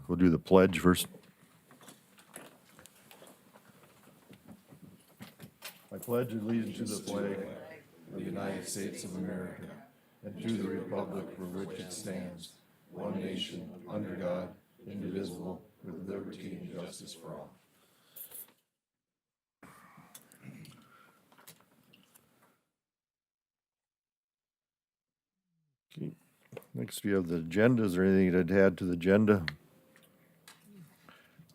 we'll do the pledge first. I pledge allegiance to the flag of the United States of America and to the republic for which it stands, one nation, under God, indivisible, with liberty and justice for all. Okay. Next, we have the agenda. Is there anything to add to the agenda?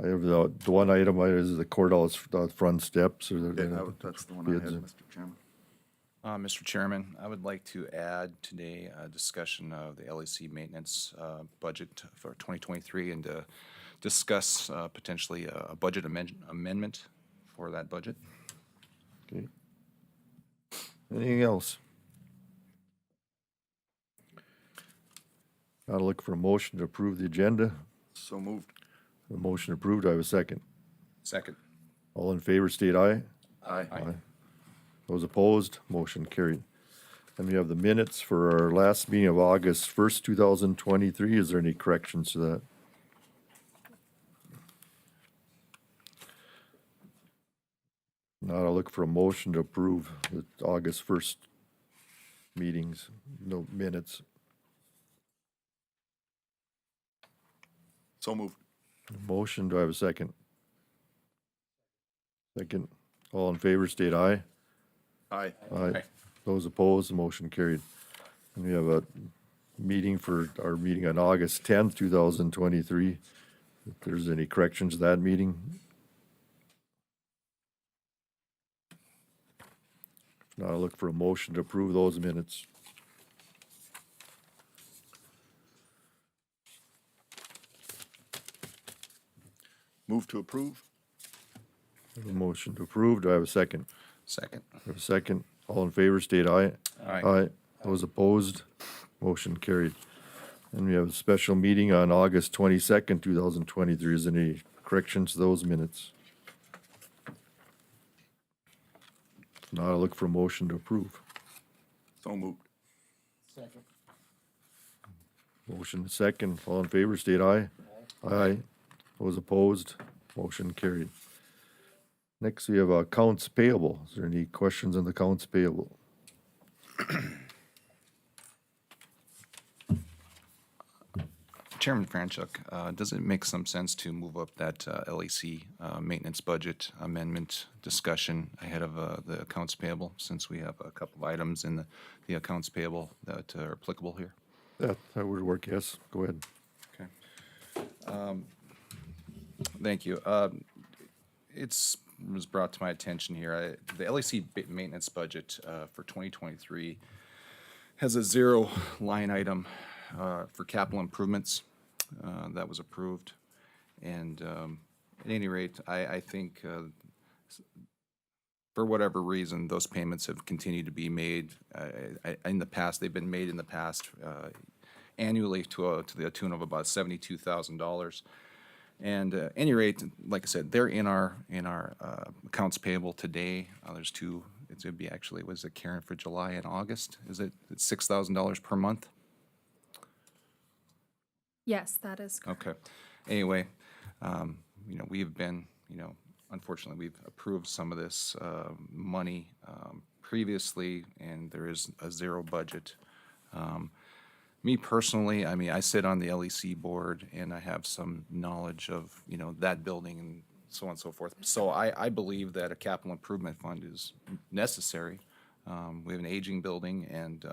I have the one item is the courthouse front steps. Or That's the one I had, bids. Mr. Chairman. Mr. Chairman, I would like to add today a discussion of the LEC maintenance budget for 2023 and to discuss potentially a budget amendment for that budget. Okay. Anything else? I'll look for a motion to approve the agenda. So moved. A motion approved. I have a second. Second. All in favor, state aye. Aye. Aye. Those opposed, motion carried. And we have the minutes for our last meeting of August 1st, 2023. Is there any corrections to that? Now I'll look for a motion to approve the August 1st meetings, no minutes. So moved. Motion, do I have a second? Second. All in favor, state aye. Aye. Aye. Those opposed, the motion carried. And we have a meeting for our meeting on August 10th, 2023. If there's any corrections to that meeting. Now I'll look for a motion to approve those minutes. Move to approve. A motion to approve. Do I have a second? Second. I have a second. All in favor, state aye. Aye. Aye. Those opposed, motion carried. And we have a special meeting on August 22nd, 2023. Is there any corrections to those minutes? Now I'll look for a motion to approve. So moved. Motion second. All in favor, state aye. Aye. Those opposed, motion carried. Next, we have accounts payable. Is there any questions on the accounts payable? Chairman Franchuk, does it make some sense to move up that LEC maintenance budget amendment discussion ahead of the accounts payable, since we have a couple of items in the accounts payable that are applicable here? That would work, yes. Go ahead. Okay. Thank you. It's was brought to my attention here. The LEC maintenance budget for 2023 has a zero line item for capital improvements that was approved. And at any rate, I think for whatever reason, those payments have continued to be made in the past. They've been made in the past annually to the tune of about $72,000. And at any rate, like I said, they're in our accounts payable today. There's two. It would be actually, was it Karen for July and August? Is it $6,000 per month? Yes, that is correct. Okay. Anyway, we've been, unfortunately, we've approved some of this money previously, and there is a zero budget. Me personally, I mean, I sit on the LEC board, and I have some knowledge of, that building and so on and so forth. So I believe that a capital improvement fund is necessary. We have an aging building, and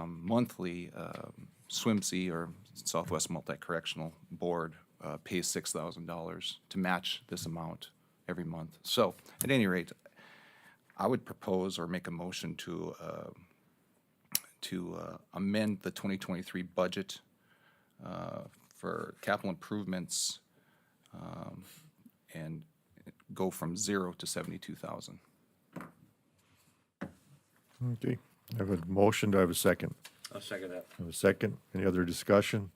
monthly, SWMC, or Southwest Multi-Correctional Board, pays $6,000 to match this amount every month. So at any rate, I would propose or make a motion to amend the 2023 budget for capital improvements and go from 0 to 72,000. Okay. I have a motion. Do I have a second? I'll second that. I have a second. Any other discussion?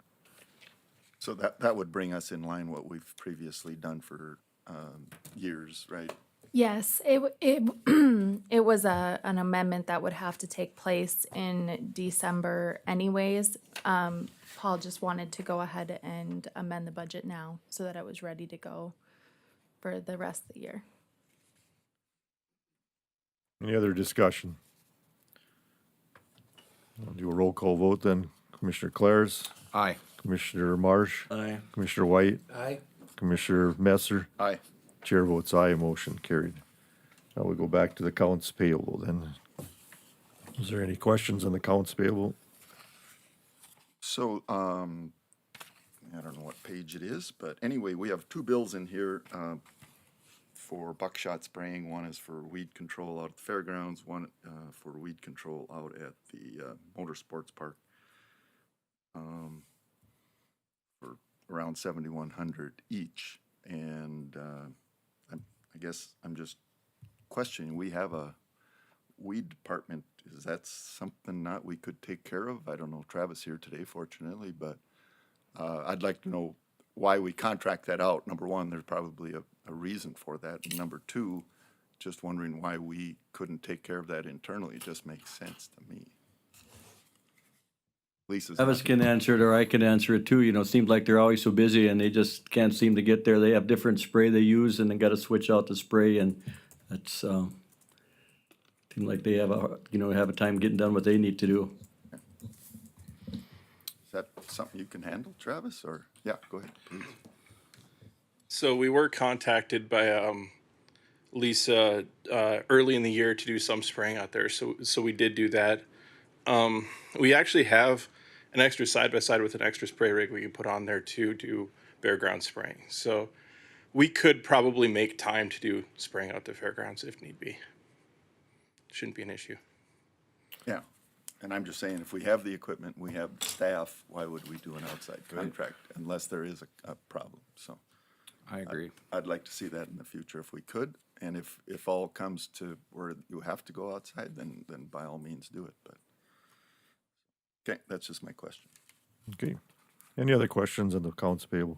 So that would bring us in line what we've previously done for years, right? Yes, it was an amendment that would have to take place in December anyways. Paul just wanted to go ahead and amend the budget now so that it was ready to go for the rest of the year. Any other discussion? I'll do a roll call vote then. Commissioner Clares, Aye. Commissioner Marsh, Aye. Commissioner White, Aye. Commissioner Messer. Aye. Chair votes aye, motion carried. Now we go back to the accounts payable then. Is there any questions on the accounts payable? So, I don't know what page it is, but anyway, we have two bills in here, for buckshot spraying. One is for weed control out at the fairgrounds, one, for weed control out at the, motorsports park. For around 7,100 each, and, I guess I'm just questioning, we have a weed department, is that something that we could take care of? I don't know Travis here today, fortunately, but I'd like to know why we contract that out. Number one, there's probably a reason for that. And number two, just wondering why we couldn't take care of that internally. It just makes sense to me. Lisa's. Travis can answer it, or I can answer it too. You know, it seems like they're always so busy and they just can't seem to get there. They have different spray they use and they gotta switch out the spray, and it's, seem like they have a time getting done what they need to do. Is that something you can handle, Travis, or, yeah, go ahead, please. So we were contacted by Lisa early in the year to do some spraying out there. So we did do that. We actually have an extra side by side with an extra spray rig we can put on there to do fairground spraying. So we could probably make time to do spraying out the fairgrounds if need be. Shouldn't be an issue. Yeah, and I'm just saying, if we have the equipment, we have the staff, why would we do an outside contract unless there is a problem? So I agree. I'd like to see that in the future if we could. And if all comes to where you have to go outside, then by all means do it, but. Okay, that's just my question. Okay. Any other questions on the accounts payable?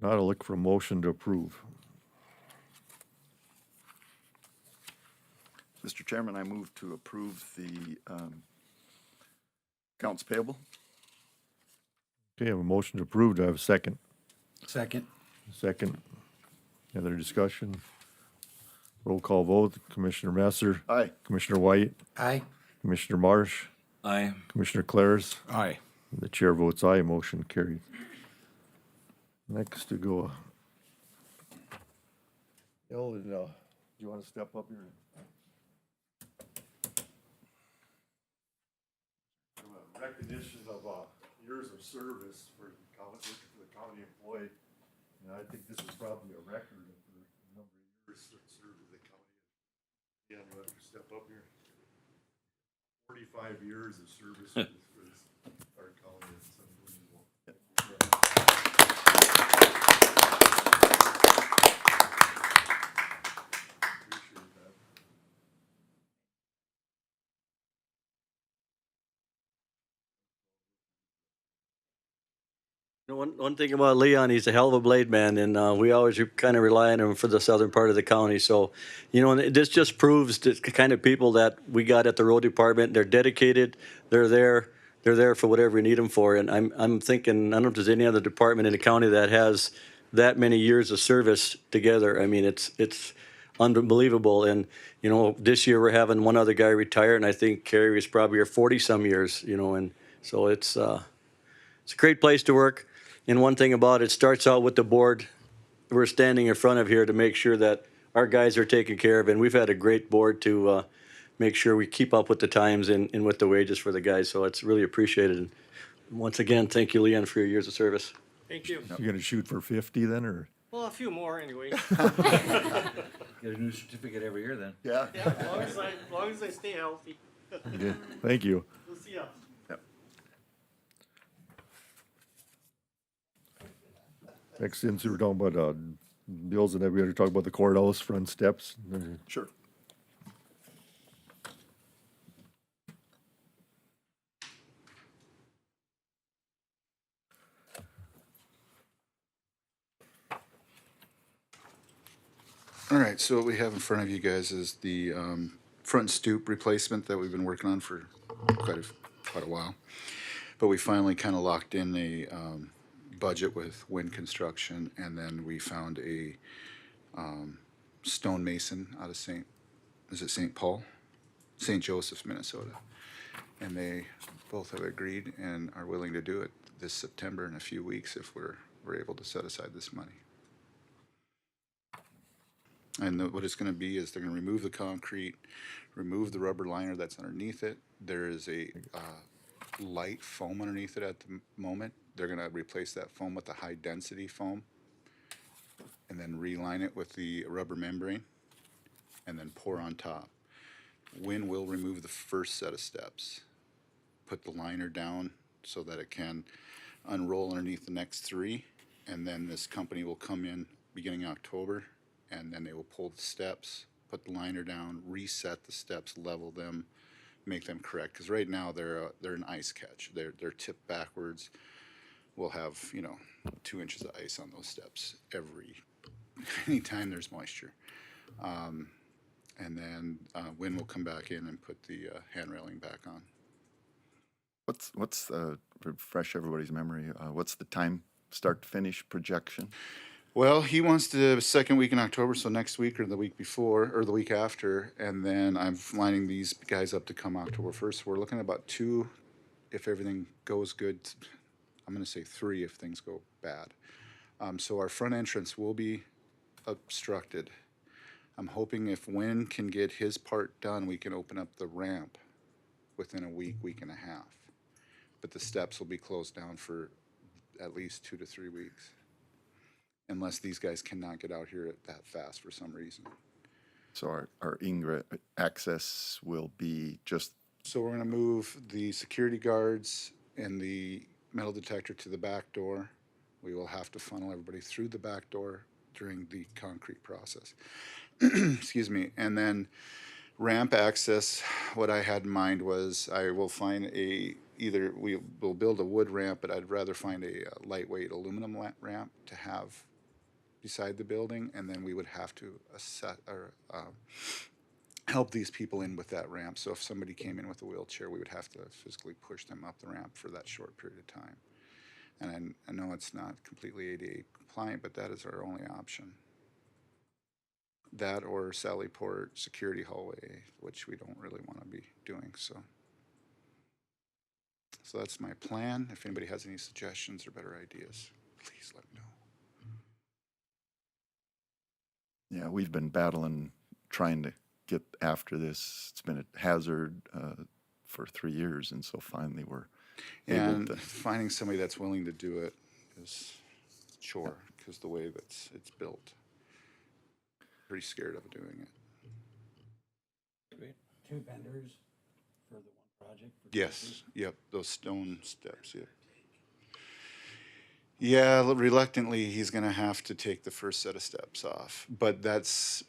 Now I'll look for a motion to approve. Mr. Chairman, I move to approve the accounts payable. Okay, I have a motion to approve. Do I have a second? Second. Second. Any other discussion? Roll call vote. Commissioner Messer, Aye. Commissioner White, Aye. Commissioner Marsh, Aye. Commissioner Clares. Aye. The chair votes aye, motion carried. Next to go. Ellen, do you want to step up here? Recognition of years of service for the county employee, and I think this is probably a record of the number of years served with the county. Yeah, you want to step up here? 45 years of service with our county. It's unbelievable. Appreciate that. You know, one thing about Leon, he's a hell of a blade man, and we always kind of rely on him for the southern part of the county. So, you know, and this just proves the kind of people that we got at the road department. They're dedicated. They're there for whatever we need them for. And I'm thinking, I don't know if there's any other department in the county that has that many years of service together. I mean, it's unbelievable. And you know, this year we're having one other guy retire, and I think Kerry is probably here 40-some years. You know, and so it's a great place to work. And one thing about it starts out with the board we're standing in front of here to make sure that our guys are taken care of. And we've had a great board to make sure we keep up with the times and with the wages for the guys. So it's really appreciated. And once again, thank you, Leon, for your years of service. Thank you. You gonna shoot for 50 then, or? Well, a few more anyway. Get a new certificate every year then. Yeah. Yeah, as long as I stay healthy. Okay, thank you. We'll see ya. Next, since we were talking about bills, and then we had to talk about the courthouse front steps. Sure. All right, so what we have in front of you guys is the front stoop replacement that we've been working on for quite a while. But we finally kind of locked in a budget with Wind Construction, and then we found a stonemason out of St. Paul? St. Joseph, Minnesota. And they both have agreed and are willing to do it this September in a few weeks if we're able to set aside this money. And what it's gonna be is they're gonna remove the concrete, remove the rubber liner that's underneath it. There is a light foam underneath it at the moment. They're gonna replace that foam with a high-density foam and then reline it with the rubber membrane and then pour on top. Wind will remove the first set of steps, put the liner down so that it can unroll underneath the next three, and then this company will come in beginning October, and then they will pull the steps, put the liner down, reset the steps, level them, make them correct. Because right now they're an ice catch. They're tipped backwards. We'll have 2 inches of ice on those steps anytime there's moisture. And then Wind will come back in and put the hand railing back on. What's refresh everybody's memory, what's the time, start to finish projection? Well, he wants the second week in October, so next week or the week before or the week after, and then I'm lining these guys up to come October 1st. We're looking at about 2, if everything goes good. I'm going to say 3 if things go bad. So our front entrance will be obstructed. I'm hoping if Wynn can get his part done, we can open up the ramp within a week and a half. But the steps will be closed down for at least 2 to 3 weeks. Unless these guys cannot get out here that fast for some reason. So our ingress access will be just, So we're gonna move the security guards and the metal detector to the back door. We will have to funnel everybody through the back door during the concrete process. Excuse me. And then ramp access, what I had in mind was I will find either we will build a wood ramp, but I'd rather find a lightweight aluminum ramp to have beside the building, and then we would have to help these people in with that ramp. So if somebody came in with a wheelchair, we would have to physically push them up the ramp for that short period of time. And I know it's not completely ADA compliant, but that is our only option. That or Sallyport security hallway, which we don't really want to be doing. So that's my plan. If anybody has any suggestions or better ideas, please let me know. yeah, we've been battling, trying to get after this. It's been a hazard for 3 years, and so finally we're able And to. finding somebody that's willing to do it is a chore because the way that it's built. Pretty scared of doing it. 2 vendors for the one project? Yes, yep, those stone steps, yep. Yeah, reluctantly, he's gonna have to take the first set of steps off, but that's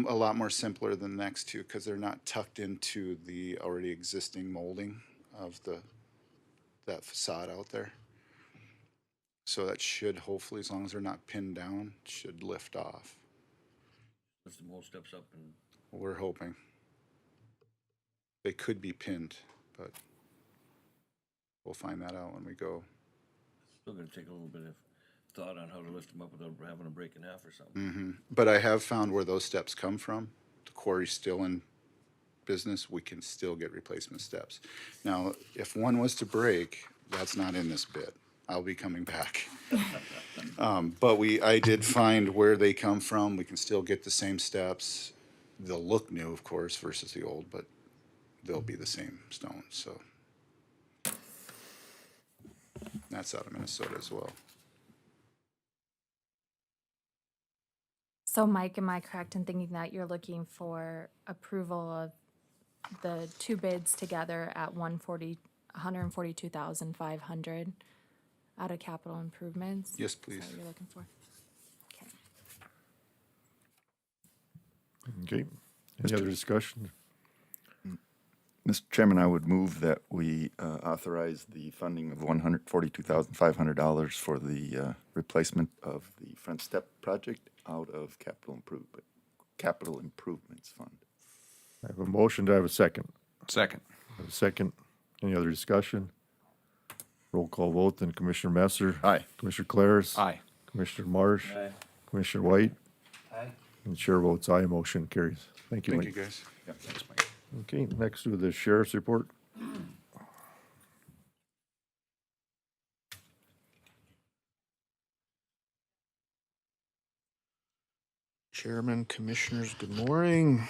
a lot more simpler than the next 2 because they're not tucked into the already existing molding of that facade out there. So that should hopefully, as long as they're not pinned down, should lift off. Lift the whole steps up and We're hoping. They could be pinned, but we'll find that out when we go. still gonna take a little bit of thought on how to lift them up without having them break in half or something. But I have found where those steps come from. The quarry's still in business. We can still get replacement steps. Now, if one was to break, that's not in this bid. I'll be coming back. But I did find where they come from. We can still get the same steps. They'll look new, of course, versus the old, but they'll be the same stone, so. That's out of Minnesota as well. So Mike, am I correct in thinking that you're looking for approval of the 2 bids together at 142,500 out of capital improvements? Yes, Is please. that what you're looking for? Okay. Okay, any other discussion? Mr. Chairman, I would move that we authorize the funding of $142,500 for the replacement of the front step project out of Capital Improvements Fund. I have a motion. Do I have a second? Second. I have a second. Any other discussion? Roll call vote, then Commissioner Messer. Aye. Commissioner Claris. Aye. Commissioner Marsh. Aye. Commissioner White. Aye. And chair votes aye, motion carries. Thank you, Thank you, Mike. guys. Yeah, thanks, Mike. Okay, next to the sheriff's report. Chairman, Commissioners, good morning.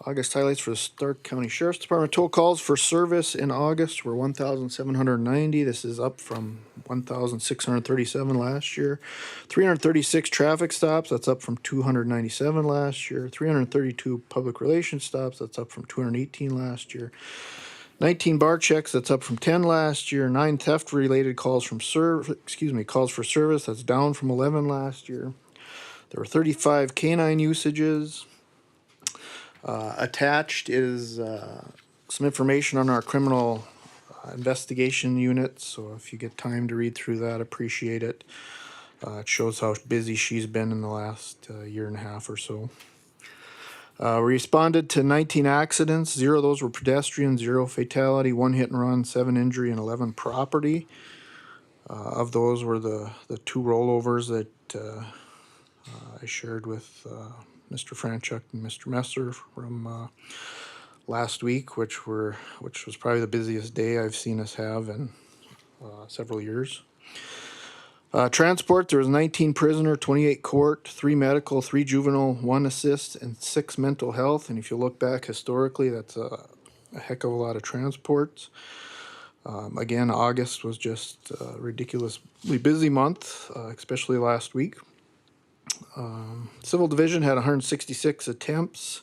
August highlights for the Stark County Sheriff's Department. Total calls for service in August were 1,790. This is up from 1,637 last year. 336 traffic stops, that's up from 297 last year. 332 public relations stops, that's up from 218 last year. 19 bar checks, that's up from 10 last year. 9 theft-related calls for service, that's down from 11 last year. There were 35 canine usages. Attached is some information on our criminal investigation unit, so if you get time to read through that, appreciate it. It shows how busy she's been in the last year and a half or so. We responded to 19 accidents. 0 of those were pedestrian, 0 fatality, 1 hit and run, 7 injury, and 11 property. Of those were the 2 rollovers that I shared with Mr. Franchuk and Mr. Messer from last week, which was probably the busiest day I've seen us have in several years. Transport, there was 19 prisoner, 28 court, 3 medical, 3 juvenile, 1 assist, and 6 mental health. And if you look back historically, that's a heck of a lot of transports. Again, August was just a ridiculously busy month, especially last week. Civil Division had 166 attempts,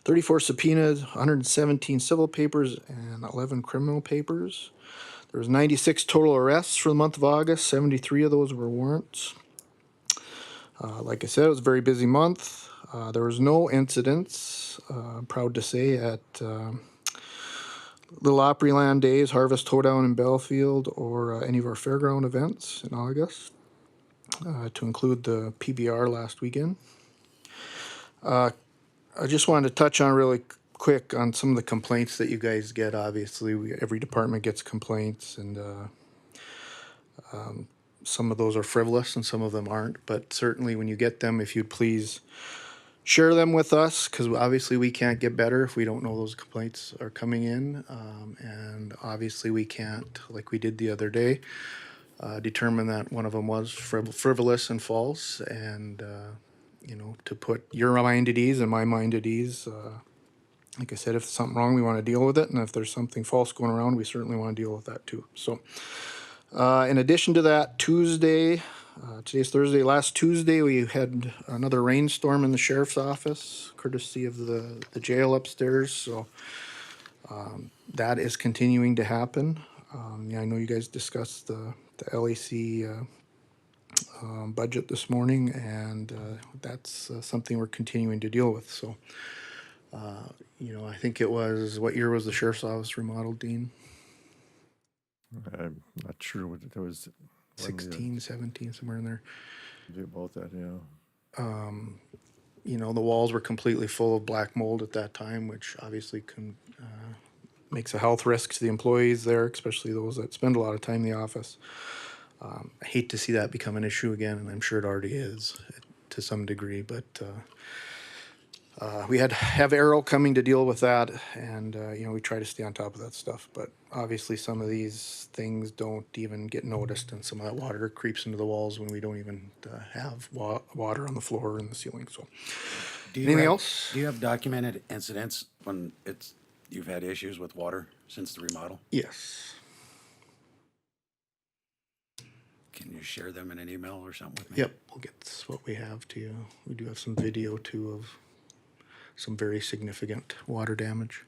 34 subpoenas, 117 civil papers, and 11 criminal papers. There was 96 total arrests for the month of August. 73 of those were warrants. Like I said, it was a very busy month. There was no incidents, proud to say, at Little Opryland Days, Harvest Hoedown in Belfield, or any of our fairground events in August, to include the PBR last weekend. I just wanted to touch on really quick on some of the complaints that you guys get. Obviously, every department gets complaints, and some of those are frivolous and some of them aren't. But certainly when you get them, if you'd please share them with us, because obviously we can't get better if we don't know those complaints are coming in. And obviously we can't, like we did the other day, determine that one of them was frivolous and false. And, to put your mind at ease and my mind at ease, like I said, if there's something wrong, we want to deal with it. And if there's something false going around, we certainly want to deal with that too. So in addition to that, Tuesday, today's Thursday, last Tuesday, we had another rainstorm in the sheriff's office, courtesy of the jail upstairs. So that is continuing to happen. I know you guys discussed the LAC budget this morning, and that's something we're continuing to deal with. So, I think it was, what year was the sheriff's office remodeled, Dean? I'm not sure what it was. 16, 17, somewhere in there. About that, yeah. The walls were completely full of black mold at that time, which obviously makes a health risk to the employees there, especially those that spend a lot of time in the office. I hate to see that become an issue again, and I'm sure it already is to some degree, but we had to have Arrow coming to deal with that, and we try to stay on top of that stuff. But obviously some of these things don't even get noticed, and some of that water creeps into the walls when we don't even have water on the floor and the ceiling. So anything else? Do you have documented incidents when you've had issues with water since the remodel? Yes. Can you share them in an email or something with me? Yep, we'll get what we have to you. We do have some video too of some very significant water damage.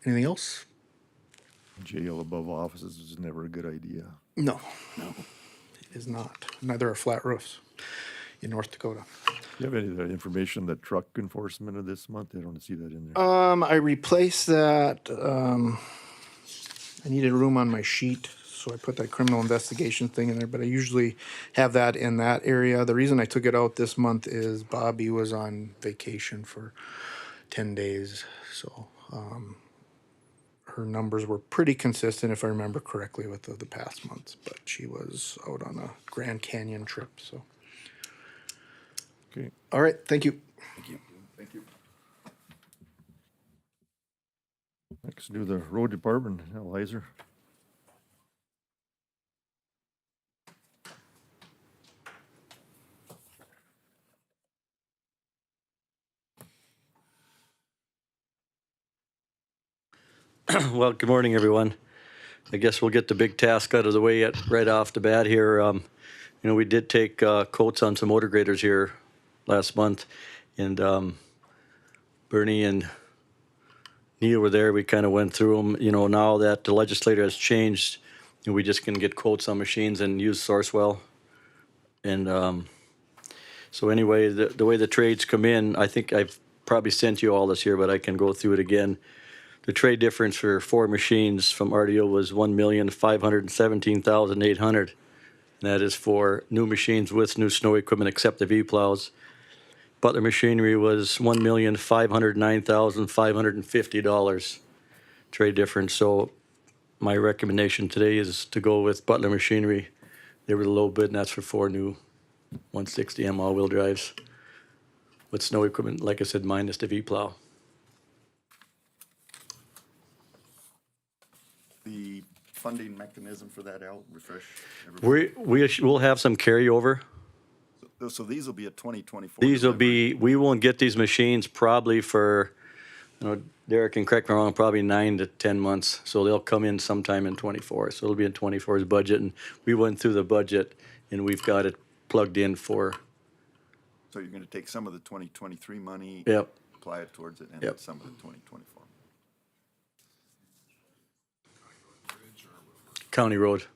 Anything else? Jail above offices is never a good idea. No, it is not. Neither are flat roofs in North Dakota. Do you have any of that information, the truck enforcement of this month? I don't see that in there. I replaced that, I needed room on my sheet, so I put that criminal investigation thing in there, but I usually have that in that area. The reason I took it out this month is Bobby was on vacation for 10 days, so, her numbers were pretty consistent, if I remember correctly, with the past months, but she was out on a Grand Canyon trip, so. Okay. All right, thank you. Thank you. Thank you. Next, do the road department, Eliza. Well, good morning, everyone. I guess we'll get the big task out of the way right off the bat here. We did take quotes on some motor graders here last month, and Bernie and Neil were there. We kind of went through them. Now that the legislature has changed, we just can get quotes on machines and use Sourcewell. And so anyway, the way the trades come in, I think I've probably sent you all this here, but I can go through it again. The trade difference for 4 machines from RDO was $1,517,800. And that is for new machines with new snow equipment except the V-plows. Butler Machinery was $1,509,550 trade difference. So my recommendation today is to go with Butler Machinery. They were the low bid, and that's for 4 new 160M all-wheel drives with snow equipment, like I said, minus the V-plow. The funding mechanism for that, Al, refresh everybody. We'll have some carryover. So these will be a 2024. These will delivery. be, we won't get these machines probably for, Derek can correct me wrong, probably 9 to 10 months. So they'll come in sometime in '24. So it'll be in '24's budget. And we went through the budget and we've got it plugged in for, So you're going to take some of the 2023 money, yep. apply it towards it, and Yep. some of the 2024. County Road.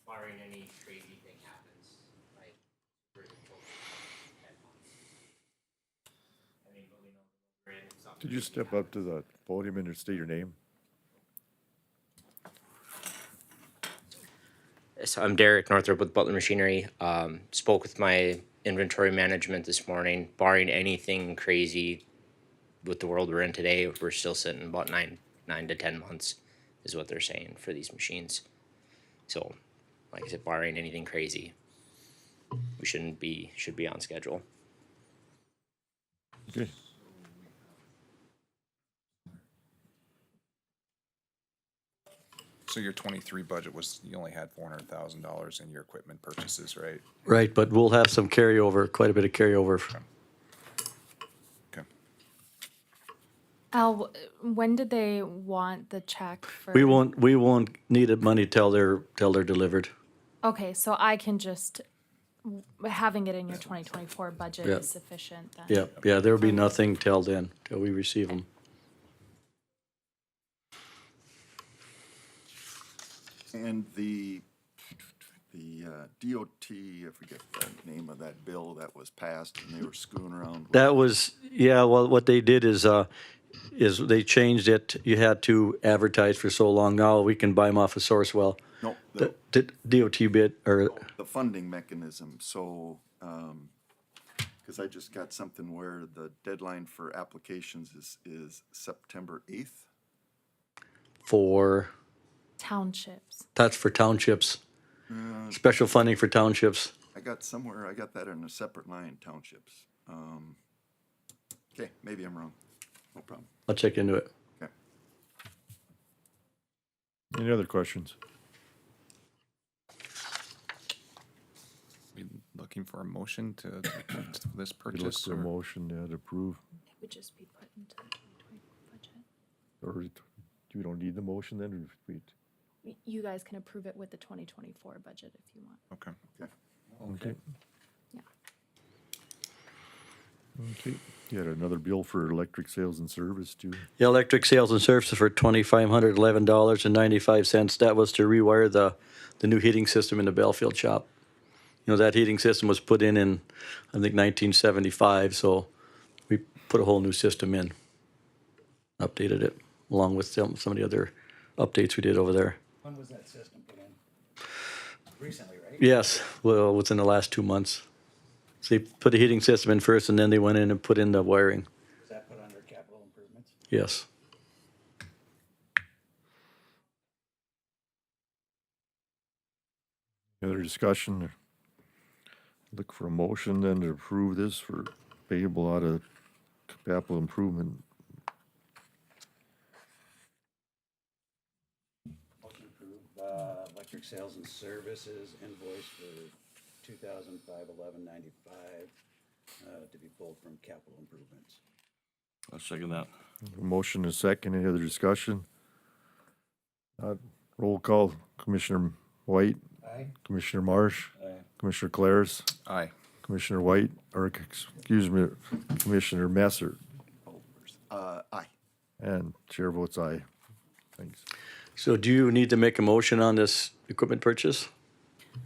Barring any crazy thing happens, like we're close to 10 months. I mean, but we know we're in something. Could you step up to the podium and state your name? So I'm Derek Northrop with Butler Machinery. Spoke with my inventory management this morning. Barring anything crazy with the world we're in today, we're still sitting about 9 to 10 months is what they're saying for these machines. So, like I said, barring anything crazy, we should be on schedule. Okay. So your '23 budget was, you only had $400,000 in your equipment purchases, right? Right, but we'll have some carryover, quite a bit of carryover. Okay. Al, when did they want the check for? We won't need the money till they're delivered. Okay, so I can just, having it in your 2024 budget Yeah. is sufficient then? Yeah, there'll be nothing till then, till we receive them. And the DOT, I forget the name of that bill that was passed, and they were screwing around with. That was, yeah, well, what they did is they changed it. You had to advertise for so long. Now we can buy them off of Sourcewell. No, The DOT bid, or, the funding mechanism, so, because I just got something where the deadline for applications is September 8th. for, Townships. that's for townships. Special funding for townships. I got that in a separate line, townships. Okay, maybe I'm wrong, no problem, I'll check into it. okay. Any other questions? We looking for a motion to this We look purchase? for a or- motion to approve, It would just be put into the 2024 budget. or you don't need the motion then, or we? You guys can approve it with the 2024 budget if you want. Okay. Okay. Yeah. Okay, you had another bill for electric sales and service too. The electric sales and services for $2,511.95. That was to rewire the the new heating system in the Belfield shop. You know, that heating system was put in, I think, 1975, so we put a whole new system in. Updated it, along with some of the other updates we did over there. When was that system put in? Recently, right? Yes, well, within the last 2 months. So they put the heating system in first, and then they went in and put in the wiring. Was that put under capital improvements? Yes. Any other discussion? Look for a motion then to approve this for payable out of capital improvement. Motion approved, electric sales and services invoice for 2005-1195, to be pulled from capital improvements. I'll second that. Motion is second. Any other discussion? Roll call. Commissioner White, Aye. Commissioner Marsh, Aye. Commissioner Claris, Aye. Commissioner White, or excuse me, Commissioner Messer, Aye. and chair votes aye. Thanks. So do you need to make a motion on this equipment purchase?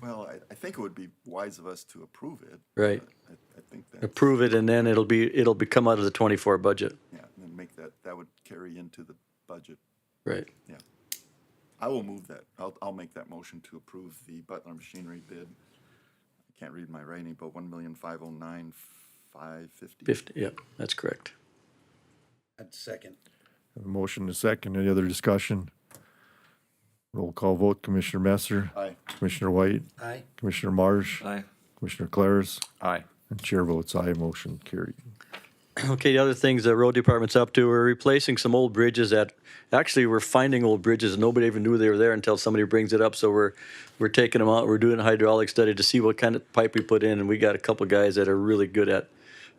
Well, I think it would be wise of us to approve it. Right. I think that. Approve it, and then it'll come out of the 24 budget. Yeah, and then make that would carry into the budget. Right. Yeah. I will move that. I'll make that motion to approve the Butler Machinery bid. I can't read my writing, but 1,509,550. 50, yeah, that's correct. I'd second. Motion is second. Any other discussion? Roll call vote. Commissioner Messer, Aye. Commissioner White, Aye. Commissioner Marsh, Aye. Commissioner Claris, Aye. and chair votes aye. Motion carried. Okay, the other things the road department's up to, we're replacing some old bridges that, actually, we're finding old bridges, and nobody even knew they were there until somebody brings it up, so we're taking them out, we're doing a hydraulic study to see what kind of pipe we put in, and we got a couple guys that are really good at,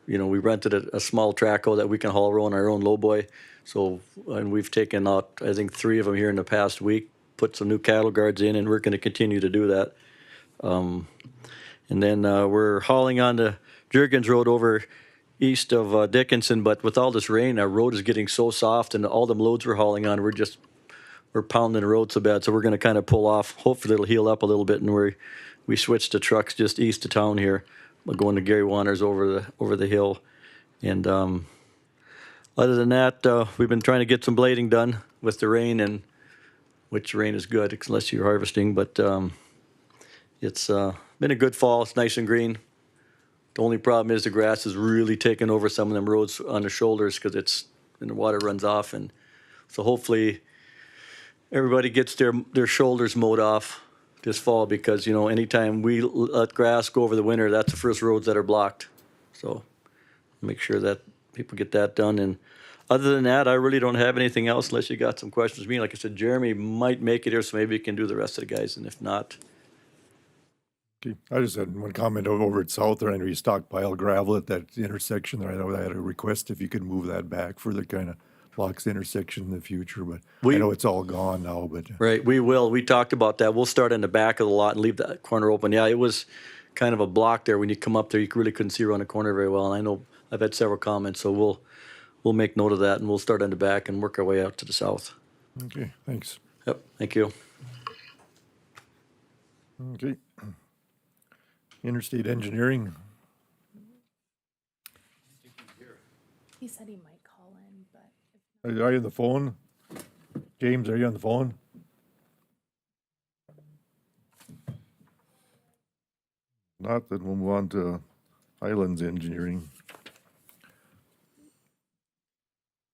you know, we rented a small trackhoe that we can haul around our own lowboy, so, and we've taken out, I think, 3 of them here in the past week, put some new cattle guards in, and we're gonna continue to do that. And then we're hauling on the Jurgens Road over east of Dickinson, but with all this rain, our road is getting so soft, and all them loads we're hauling on, we're pounding the road so bad, so we're gonna kind of pull off. Hopefully it'll heal up a little bit, and we switched to trucks just east of town here. We're going to Gary Wanner's over the hill. And other than that, we've been trying to get some blading done with the rain, and which rain is good unless you're harvesting, but it's been a good fall. It's nice and green. The only problem is the grass is really taking over some of them roads on the shoulders because and the water runs off, and so hopefully everybody gets their shoulders mowed off this fall, because you know, anytime we let grass go over the winter, that's the first roads that are blocked. So make sure that people get that done. And other than that, I really don't have anything else unless you got some questions for me. Like I said, Jeremy might make it here, so maybe he can do the rest of the guys, and if not, Okay, I just had one comment over at South there. I know you stockpile gravel at that intersection there. I know I had a request if you could move that back further, kind of blocks the intersection in the future, but I know it's all gone now, but. right, we will. We talked about that. We'll start in the back of the lot and leave that corner open. Yeah, it was kind of a block there. When you come up there, you really couldn't see around the corner very well. And I know I've had several comments, so we'll make note of that, and we'll start in the back and work our way out to the south. Okay, thanks. Yep, thank you. Okay. Interstate Engineering, He said he might call in, but are you on the phone? James, are you on the phone? Not, then we'll move on to Highlands Engineering.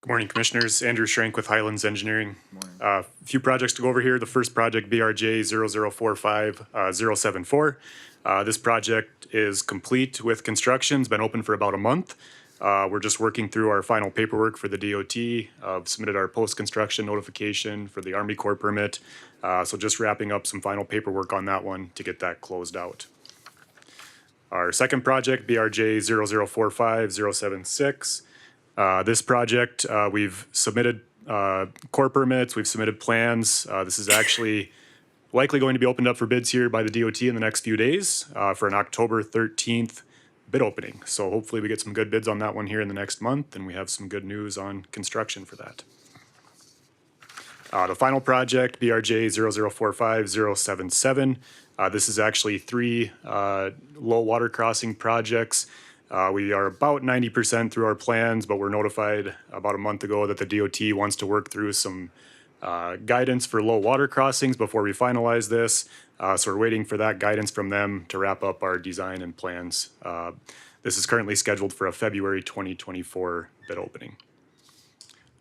Good morning, Commissioners. Andrew Schrank with Highlands Engineering. A few projects to go over here. The first project, BRJ 0045074. This project is complete with construction. It's been open for about a month. We're just working through our final paperwork for the DOT. Submitted our post-construction notification for the Army Corps permit. So just wrapping up some final paperwork on that one to get that closed out. Our second project, BRJ 0045076. This project, we've submitted core permits, we've submitted plans. This is actually likely going to be opened up for bids here by the DOT in the next few days for an October 13th bid opening. So hopefully we get some good bids on that one here in the next month, and we have some good news on construction for that. The final project, BRJ 0045077. This is actually 3 low water crossing projects. We are about 90% through our plans, but we're notified about a month ago that the DOT wants to work through some guidance for low water crossings before we finalize this. So we're waiting for that guidance from them to wrap up our design and plans. This is currently scheduled for a February 2024 bid opening.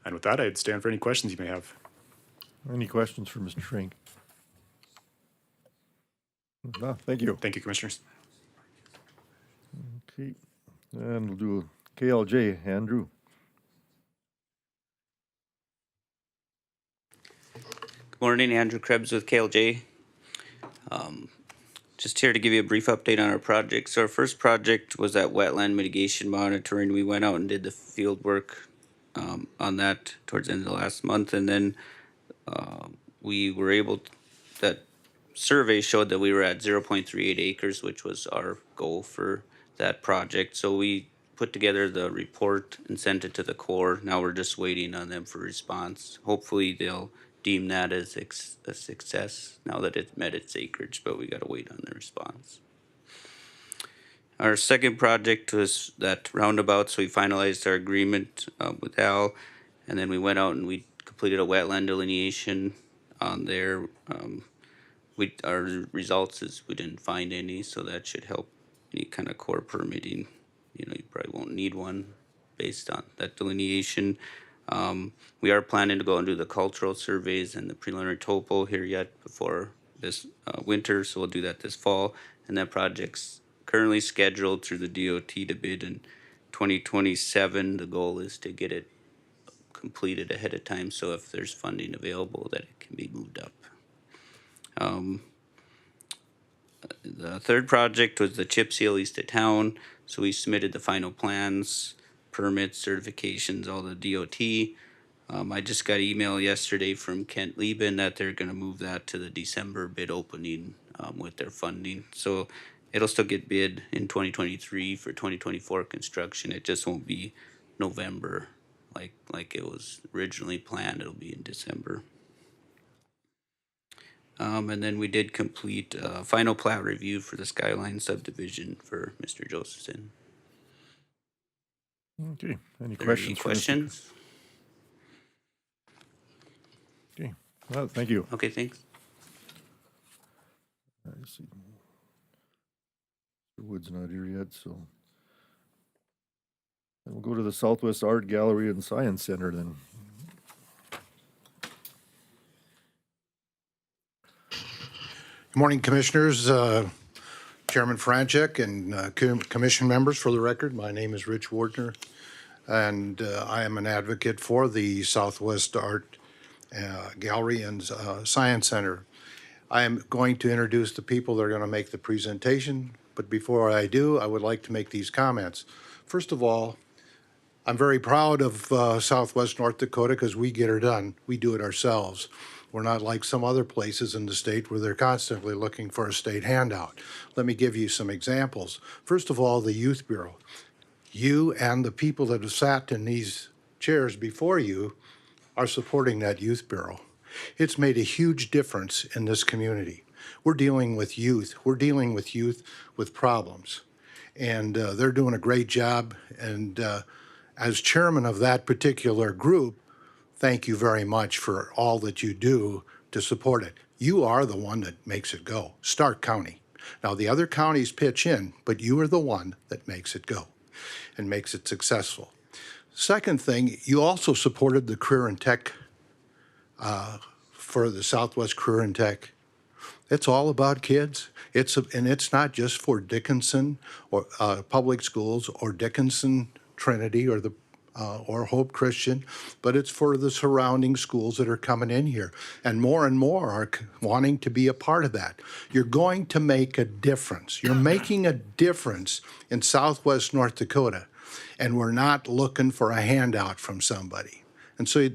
And with that, I'd stand for any questions you may have. Any questions for Mr. Shrink? No, thank you. Thank you, Commissioners. Okay, and we'll do KLJ, Andrew. Good morning, Andrew Krebs with KLJ. Just here to give you a brief update on our project. So our first project was that wetland mitigation monitoring. We went out and did the field work on that towards the end of the last month, and then we were able to, that survey showed that we were at 0.38 acres, which was our goal for that project. So we put together the report and sent it to the Corps. Now we're just waiting on them for response. Hopefully they'll deem that as a success now that it met its acreage, but we gotta wait on the response. Our second project was that roundabout, so we finalized our agreement with Al, and then we went out and we completed a wetland delineation on there. Our results is we didn't find any, so that should help any kind of Corps permitting. You probably won't need one based on that delineation. We are planning to go and do the cultural surveys and the preliminary topo here yet before this winter, so we'll do that this fall. And that project's currently scheduled through the DOT to bid in 2027. The goal is to get it completed ahead of time, so if there's funding available, that it can be moved up. The third project was the chip seal east of town, so we submitted the final plans, permits, certifications, all the DOT. I just got an email yesterday from Kent Lieben that they're gonna move that to the December bid opening with their funding. So it'll still get bid in 2023 for 2024 construction. It just won't be November like it was originally planned. It'll be in December. And then we did complete final plat review for the Skyline subdivision for Mr. Josephson. Okay, any Are there questions? any for Mr. questions? Okay, well, thank you. Okay, thanks. I see. Mr. Wood's not here yet, so. And we'll go to the Southwest Art Gallery and Science Center then. Good morning, Commissioners, Chairman Franchek, and Commission members. For the record, my name is Rich Wardner, and I am an advocate for the Southwest Art Gallery and Science Center. I am going to introduce the people that are going to make the presentation, but before I do, I would like to make these comments. First of all, I'm very proud of Southwest North Dakota because we get it done. We do it ourselves. We're not like some other places in the state where they're constantly looking for a state handout. Let me give you some examples. First of all, the Youth Bureau. You and the people that have sat in these chairs before you are supporting that Youth Bureau. It's made a huge difference in this community. We're dealing with youth. We're dealing with youth with problems. And they're doing a great job. And as chairman of that particular group, thank you very much for all that you do to support it. You are the one that makes it go. Stark County. Now, the other counties pitch in, but you are the one that makes it go and makes it successful. Second thing, you also supported the Career and Tech for the Southwest Career and Tech. It's all about kids. And it's not just for Dickinson or public schools or Dickinson Trinity or Hope Christian, but it's for the surrounding schools that are coming in here. And more are wanting to be a part of that. You're going to make a difference. You're making a difference in Southwest North Dakota, and we're not looking for a handout from somebody. And so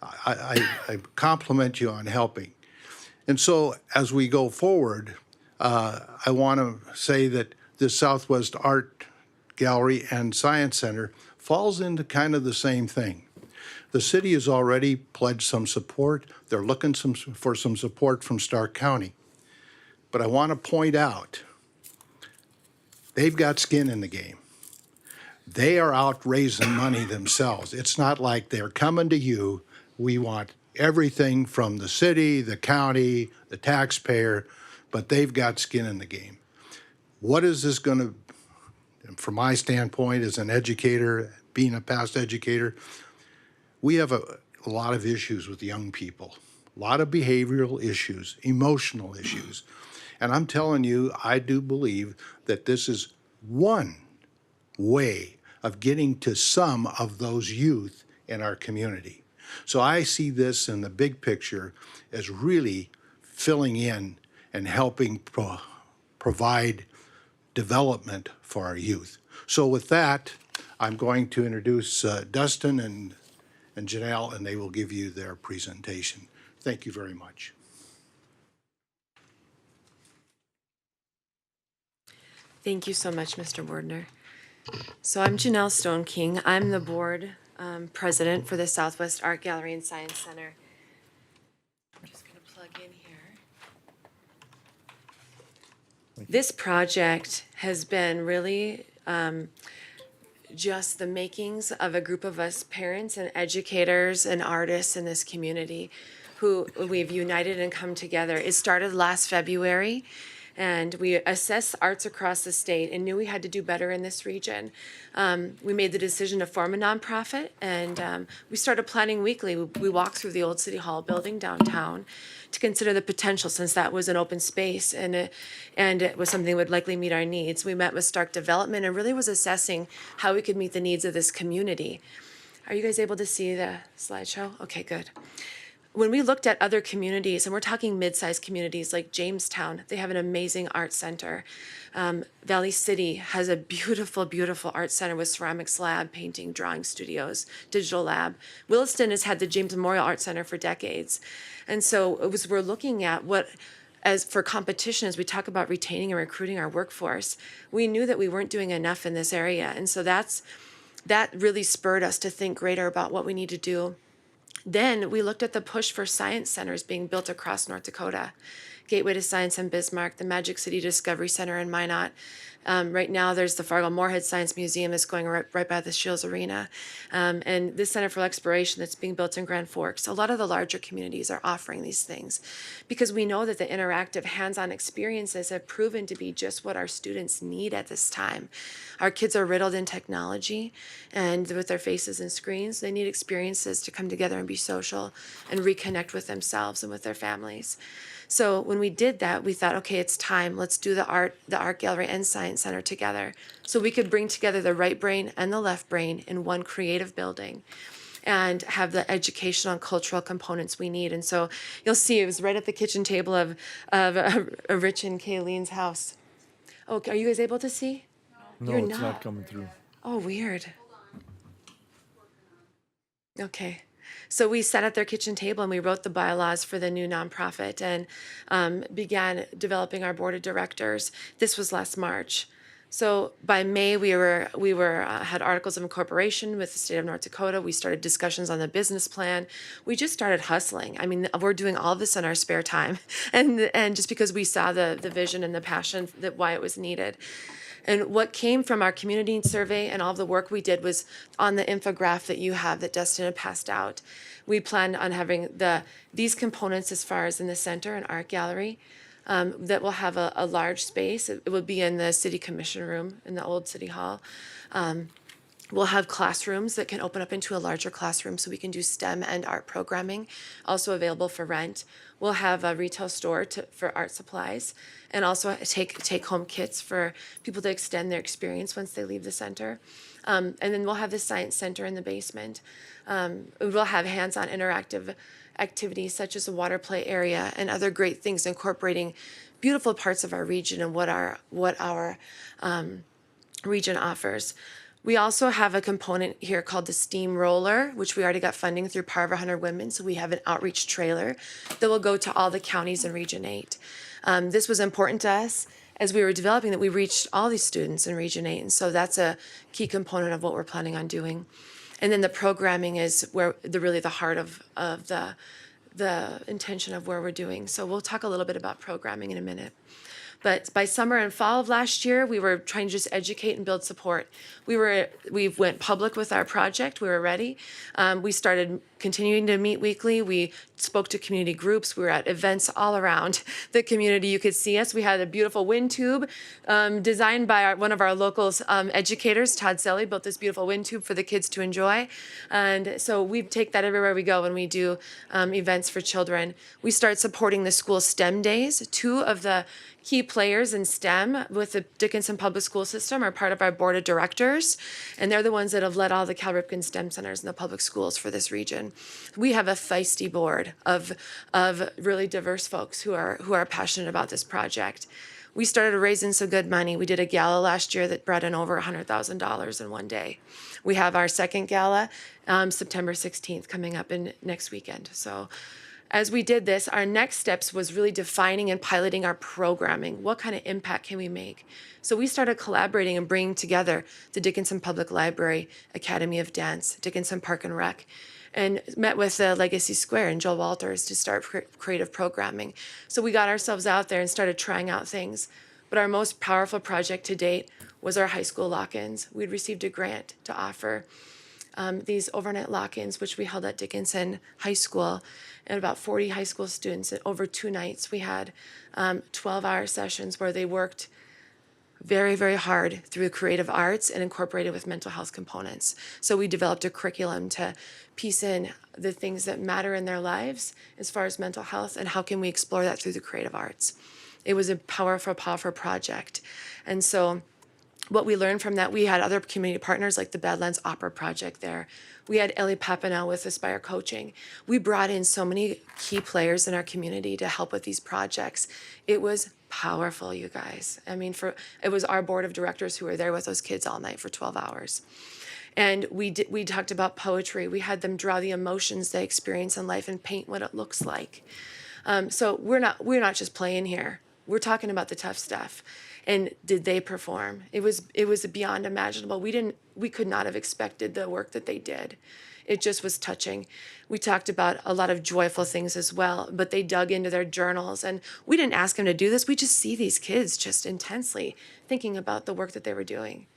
I compliment you on helping. And so as we go forward, I want to say that the Southwest Art Gallery and Science Center falls into kind of the same thing. The city has already pledged some support. They're looking for some support from Stark County. But I want to point out, they've got skin in the game. They are out raising money themselves. It's not like they're coming to you. We want everything from the city, the county, the taxpayer, but they've got skin in the game. What is this going to, from my standpoint as an educator, being a past educator, we have a lot of issues with young people, a lot of behavioral issues, emotional issues. And I'm telling you, I do believe that this is one way of getting to some of those youth in our community. So I see this in the big picture as really filling in and helping provide development for our youth. So with that, I'm going to introduce Dustin and Janelle, and they will give you their presentation. Thank you very much. Thank you so much, Mr. Wardner. So I'm Janelle Stone King. I'm the board president for the Southwest Art Gallery and Science Center. I'm just going to plug in here. This project has been really just the makings of a group of us parents and educators and artists in this community who we've united and come together. It started last February, and we assessed arts across the state and knew we had to do better in this region. We made the decision to form a nonprofit, and we started planning weekly. We walked through the old City Hall building downtown to consider the potential, since that was an open space and it was something that would likely meet our needs. We met with Stark Development and really was assessing how we could meet the needs of this community. Are you guys able to see the slideshow? Okay, good. When we looked at other communities, and we're talking mid-sized communities like Jamestown, they have an amazing art center. Valley City has a beautiful, beautiful art center with ceramics lab, painting, drawing studios, digital lab. Williston has had the James Memorial Art Center for decades. And so we're looking at what, as for competition, as we talk about retaining and recruiting our workforce, we knew that we weren't doing enough in this area. And so that really spurred us to think greater about what we need to do. Then we looked at the push for science centers being built across North Dakota. Gateway to Science in Bismarck, the Magic City Discovery Center in Minot. Right now, there's the Fargo-Moorhead Science Museum that's going right by the Shields Arena. And this Center for Exploration that's being built in Grand Forks. A lot of the larger communities are offering these things because we know that the interactive hands-on experiences have proven to be just what our students need at this time. Our kids are riddled in technology, and with their faces and screens, they need experiences to come together and be social and reconnect with themselves and with their families. So when we did that, we thought, okay, it's time. Let's do the art gallery and science center together, so we could bring together the right brain and the left brain in one creative building and have the educational and cultural components we need. And so you'll see it was right at the kitchen table of Rich and Kayleen's house. Oh, are you guys able to see? No, You're it's not coming through. Oh, weird. Okay. So we sat at their kitchen table and we wrote the bylaws for the new nonprofit and began developing our board of directors. This was last March. So by May, we had articles of incorporation with the state of North Dakota. We started discussions on the business plan. We just started hustling. I mean, we're doing all this in our spare time, and just because we saw the vision and the passion that why it was needed. And what came from our community survey and all of the work we did was on the infographic that you have that Dustin had passed out. We planned on having these components as far as in the center, an art gallery, that will have a large space. It will be in the city commission room in the old city hall. We'll have classrooms that can open up into a larger classroom so we can do STEM and art programming, also available for rent. We'll have a retail store for art supplies, and also take home kits for people to extend their experience once they leave the center. And then we'll have the science center in the basement. We'll have hands-on interactive activities such as a water play area and other great things incorporating beautiful parts of our region and what our region offers. We also have a component here called the Steam Roller, which we already got funding through Power of 100 Women. So we have an outreach trailer that will go to all the counties in Region 8. This was important to us as we were developing that we reached all these students in Region 8. And so that's a key component of what we're planning on doing. And then the programming is where really the heart of the intention of where we're doing. So we'll talk a little bit about programming in a minute. But by summer and fall of last year, we were trying to just educate and build support. We went public with our project. We were ready. We started continuing to meet weekly. We spoke to community groups. We were at events all around the community. You could see us. We had a beautiful wind tube designed by one of our local educators, Todd Selly, built this beautiful wind tube for the kids to enjoy. And so we take that everywhere we go when we do events for children. We start supporting the school STEM days. 2 of the key players in STEM with the Dickinson Public School System are part of our board of directors, and they're the ones that have led all the Cal Ripken STEM centers in the public schools for this region. We have a feisty board of really diverse folks who are passionate about this project. We started raising some good money. We did a gala last year that brought in over $100,000 in one day. We have our second gala, September 16th, coming up in next weekend. So as we did this, our next steps was really defining and piloting our programming. What kind of impact can we make? So we started collaborating and bringing together the Dickinson Public Library, Academy of Dance, Dickinson Park and Rec, and met with Legacy Square and Joel Walters to start creative programming. So we got ourselves out there and started trying out things. But our most powerful project to date was our high school lock-ins. We'd received a grant to offer these overnight lock-ins, which we held at Dickinson High School, and about 40 high school students. Over 2 nights, we had 12-hour sessions where they worked very, very hard through creative arts and incorporated with mental health components. So we developed a curriculum to piece in the things that matter in their lives as far as mental health, and how can we explore that through the creative arts. It was a powerful, powerful project. And so what we learned from that, we had other community partners like the Badlands Opera Project there. We had Ellie Papineau with Aspire Coaching. We brought in so many key players in our community to help with these projects. It was powerful, you guys. I mean, it was our board of directors who were there with those kids all night for 12 hours. And we talked about poetry. We had them draw the emotions they experience in life and paint what it looks like. So we're not just playing here. We're talking about the tough stuff. And did they perform? It was beyond imaginable. We could not have expected the work that they did. It just was touching. We talked about a lot of joyful things as well, but they dug into their journals, and we didn't ask them to do this. We just see these kids just intensely thinking about the work that they were doing.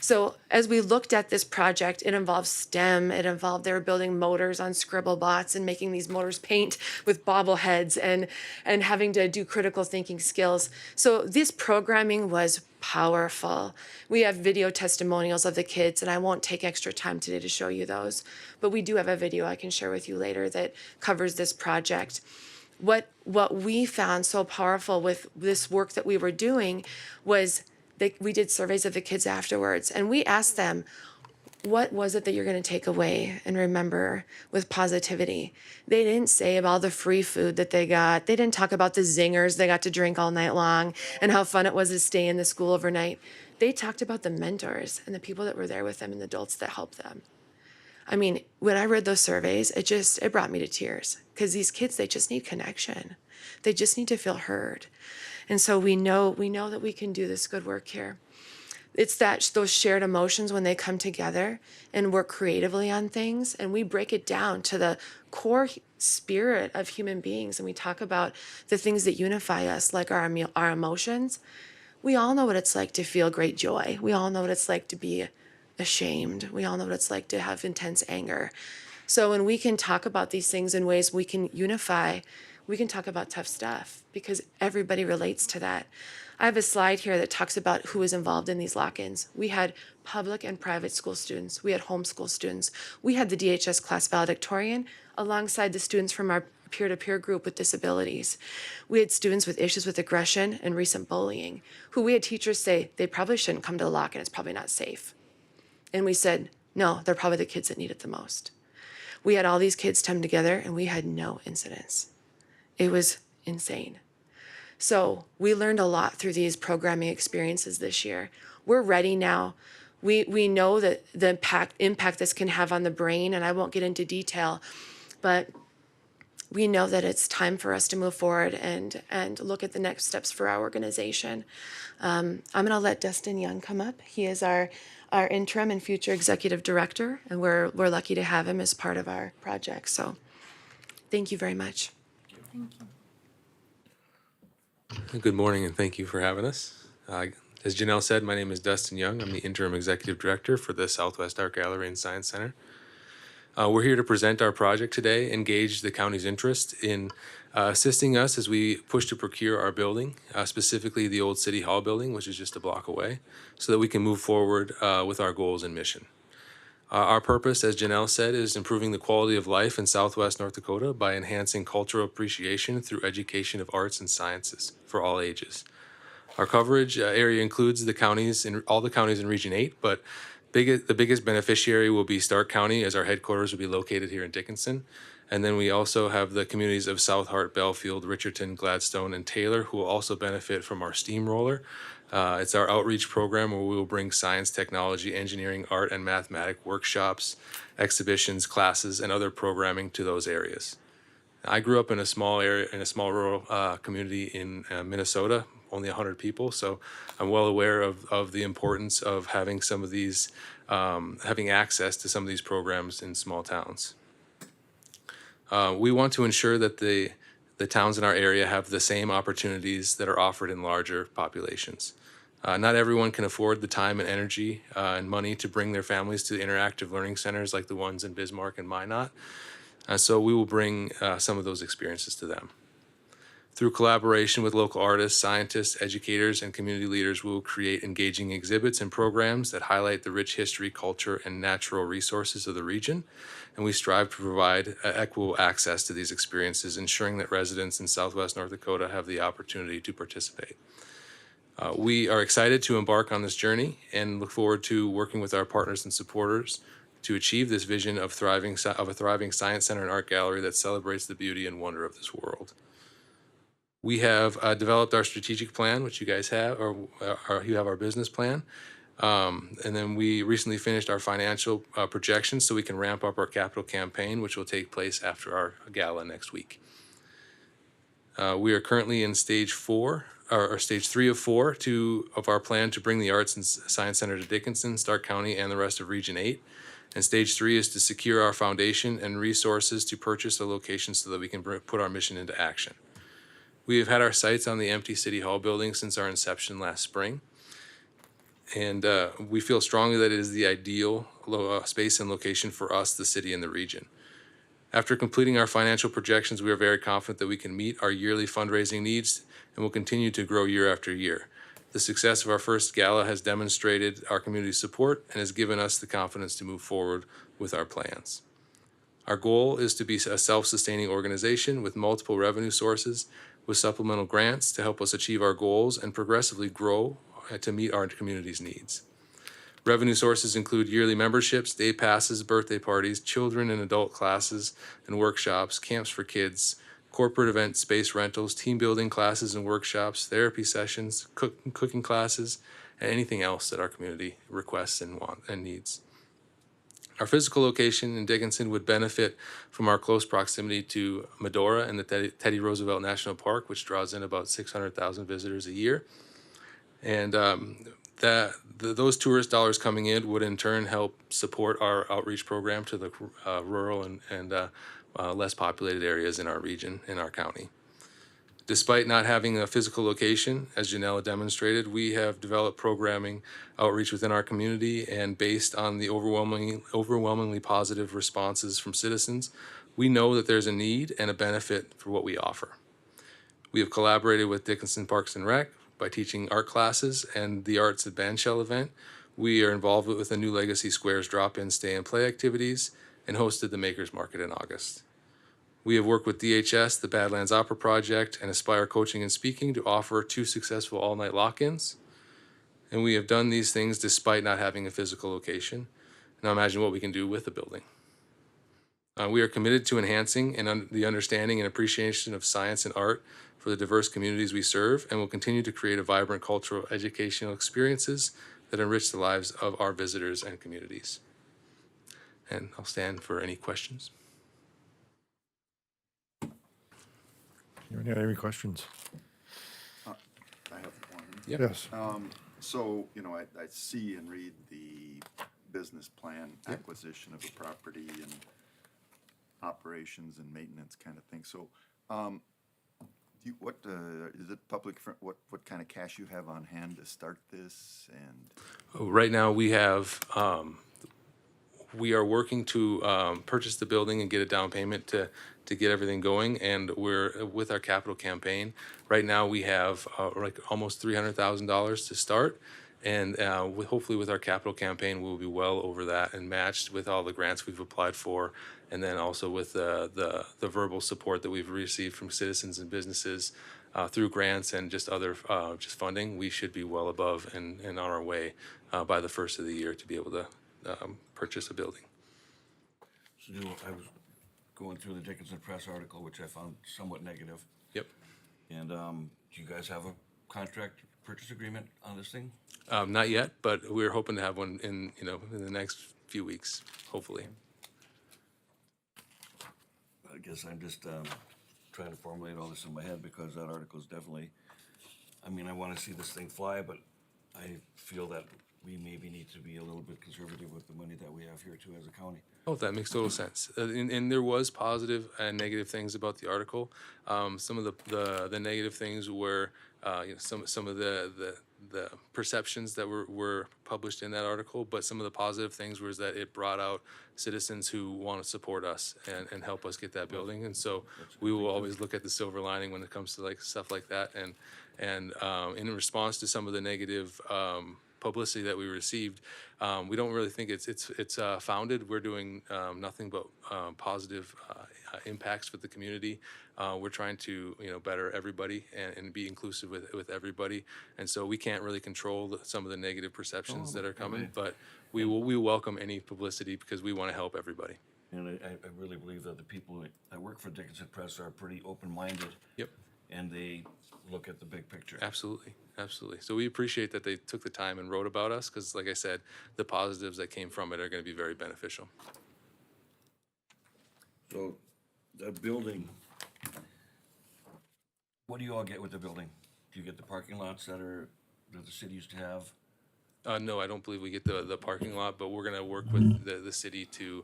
So as we looked at this project, it involved STEM. It involved they were building motors on Scribblebots and making these motors paint with bobbleheads and having to do critical thinking skills. So this programming was powerful. We have video testimonials of the kids, and I won't take extra time today to show you those, but we do have a video I can share with you later that covers this project. What we found so powerful with this work that we were doing was we did surveys of the kids afterwards, and we asked them, what was it that you're going to take away and remember with positivity? They didn't say about all the free food that they got. They didn't talk about the zingers they got to drink all night long and how fun it was to stay in the school overnight. They talked about the mentors and the people that were there with them and the adults that helped them. I mean, when I read those surveys, it brought me to tears, because these kids, they just need connection. They just need to feel heard. And so we know that we can do this good work here. It's those shared emotions when they come together and work creatively on things, and we break it down to the core spirit of human beings, and we talk about the things that unify us, like our emotions. We all know what it's like to feel great joy. We all know what it's like to be ashamed. We all know what it's like to have intense anger. So when we can talk about these things in ways we can unify, we can talk about tough stuff, because everybody relates to that. I have a slide here that talks about who was involved in these lock-ins. We had public and private school students. We had homeschool students. We had the DHS class valedictorian alongside the students from our peer-to-peer group with disabilities. We had students with issues with aggression and recent bullying, who we had teachers say they probably shouldn't come to the lock-in, it's probably not safe. And we said, no, they're probably the kids that need it the most. We had all these kids come together, and we had no incidents. It was insane. So we learned a lot through these programming experiences this year. We're ready now. We know that the impact this can have on the brain, and I won't get into detail, but we know that it's time for us to move forward and look at the next steps for our organization. I'm going to let Dustin Young come up. He is our interim and future executive director, and we're lucky to have him as part of our project. So thank you very much. Good morning, and thank you for having us. As Janelle said, my name is Dustin Young. I'm the interim executive director for the Southwest Art Gallery and Science Center. We're here to present our project today, engage the county's interest in assisting us as we push to procure our building, specifically the old City Hall building, which is just a block away, so that we can move forward with our goals and mission. Our purpose, as Janelle said, is improving the quality of life in Southwest North Dakota by enhancing cultural appreciation through education of arts and sciences for all ages. Our coverage area includes all the counties in Region 8, but the biggest beneficiary will be Stark County, as our headquarters will be located here in Dickinson. And then we also have the communities of South Hart, Belfield, Richardson, Gladstone, and Taylor, who will also benefit from our steamroller. It's our outreach program where we will bring science, technology, engineering, art, and mathematics workshops, exhibitions, classes, and other programming to those areas. I grew up in a small rural community in Minnesota, only 100 people, so I'm well aware of the importance of having some of these, having access to some of these programs in small towns. We want to ensure that the towns in our area have the same opportunities that are offered in larger populations. Not everyone can afford the time and energy and money to bring their families to interactive learning centers like the ones in Bismarck and Minot. So we will bring some of those experiences to them. Through collaboration with local artists, scientists, educators, and community leaders, we will create engaging exhibits and programs that highlight the rich history, culture, and natural resources of the region. And we strive to provide equitable access to these experiences, ensuring that residents in Southwest North Dakota have the opportunity to participate. We are excited to embark on this journey and look forward to working with our partners and supporters to achieve this vision of a thriving science center and art gallery that celebrates the beauty and wonder of this world. We have developed our strategic plan, which you guys have, or you have our business plan. And then we recently finished our financial projections so we can ramp up our capital campaign, which will take place after our gala next week. We are currently in stage 3 of 4 of our plan to bring the Arts and Science Center to Dickinson, Stark County, and the rest of Region 8. And stage 3 is to secure our foundation and resources to purchase a location so that we can put our mission into action. We have had our sights on the empty City Hall building since our inception last spring. And we feel strongly that it is the ideal space and location for us, the city, and the region. After completing our financial projections, we are very confident that we can meet our yearly fundraising needs and will continue to grow year after year. The success of our first gala has demonstrated our community support and has given us the confidence to move forward with our plans. Our goal is to be a self-sustaining organization with multiple revenue sources, with supplemental grants to help us achieve our goals and progressively grow to meet our community's needs. Revenue sources include yearly memberships, day passes, birthday parties, children and adult classes and workshops, camps for kids, corporate event space rentals, team building classes and workshops, therapy sessions, cooking classes, and anything else that our community requests and needs. Our physical location in Dickinson would benefit from our close proximity to Medora and the Teddy Roosevelt National Park, which draws in about 600,000 visitors a year. And those tourist dollars coming in would in turn help support our outreach program to the rural and less populated areas in our region, in our county. Despite not having a physical location, as Janelle demonstrated, we have developed programming outreach within our community, and based on the overwhelmingly positive responses from citizens, we know that there's a need and a benefit for what we offer. We have collaborated with Dickinson Parks and Rec by teaching art classes and the Arts at Bandshell event. We are involved with the New Legacy Squares drop-in stay and play activities and hosted the Makers Market in August. We have worked with DHS, the Badlands Opera Project, and Aspire Coaching and Speaking to offer 2 successful all-night lock-ins. And we have done these things despite not having a physical location. Now imagine what we can do with the building. We are committed to enhancing the understanding and appreciation of science and art for the diverse communities we serve, and will continue to create a vibrant cultural educational experiences that enrich the lives of our visitors and communities. And I'll stand for any questions. Any questions? I have one. Yes. So, you know, I see and read the business plan, acquisition of a property and operations and maintenance kind of thing. So, what, is it public, what kind of cash you have on hand to start this? And Right now, we have, we are working to purchase the building and get a down payment to get everything going, and we're with our capital campaign. Right now, we have like almost $300,000 to start, and hopefully with our capital campaign, we'll be well over that and matched with all the grants we've applied for, and then also with the verbal support that we've received from citizens and businesses through grants and just other just funding. We should be well above and on our way by the first of the year to be able to purchase a building. So I was going through the Dickinson Press article, which I found somewhat negative. Yep. And do you guys have a contract purchase agreement on this thing? Not yet, but we're hoping to have one in the next few weeks, hopefully. I guess I'm just trying to formulate all this in my head because that article is definitely, I mean, I want to see this thing fly, but I feel that we maybe need to be a little bit conservative with the money that we have here too as a county. Oh, that makes total sense. And there was positive and negative things about the article. Some of the negative things were some of the perceptions that were published in that article, but some of the positive things was that it brought out citizens who want to support us and help us get that building. And so we will always look at the silver lining when it comes to like stuff like that. And in response to some of the negative publicity that we received, we don't really think it's founded. We're doing nothing but positive impacts for the community. We're trying to better everybody and be inclusive with everybody. And so we can't really control some of the negative perceptions that are coming, but we welcome any publicity because we want to help everybody. And I really believe that the people that work for Dickinson Press are pretty open-minded. Yep. And they look at the big picture. Absolutely. So we appreciate that they took the time and wrote about us because, like I said, the positives that came from it are going to be very beneficial. So the building, what do you all get with the building? Do you get the parking lots that the city used to have? No, I don't believe we get the parking lot, but we're going to work with the city to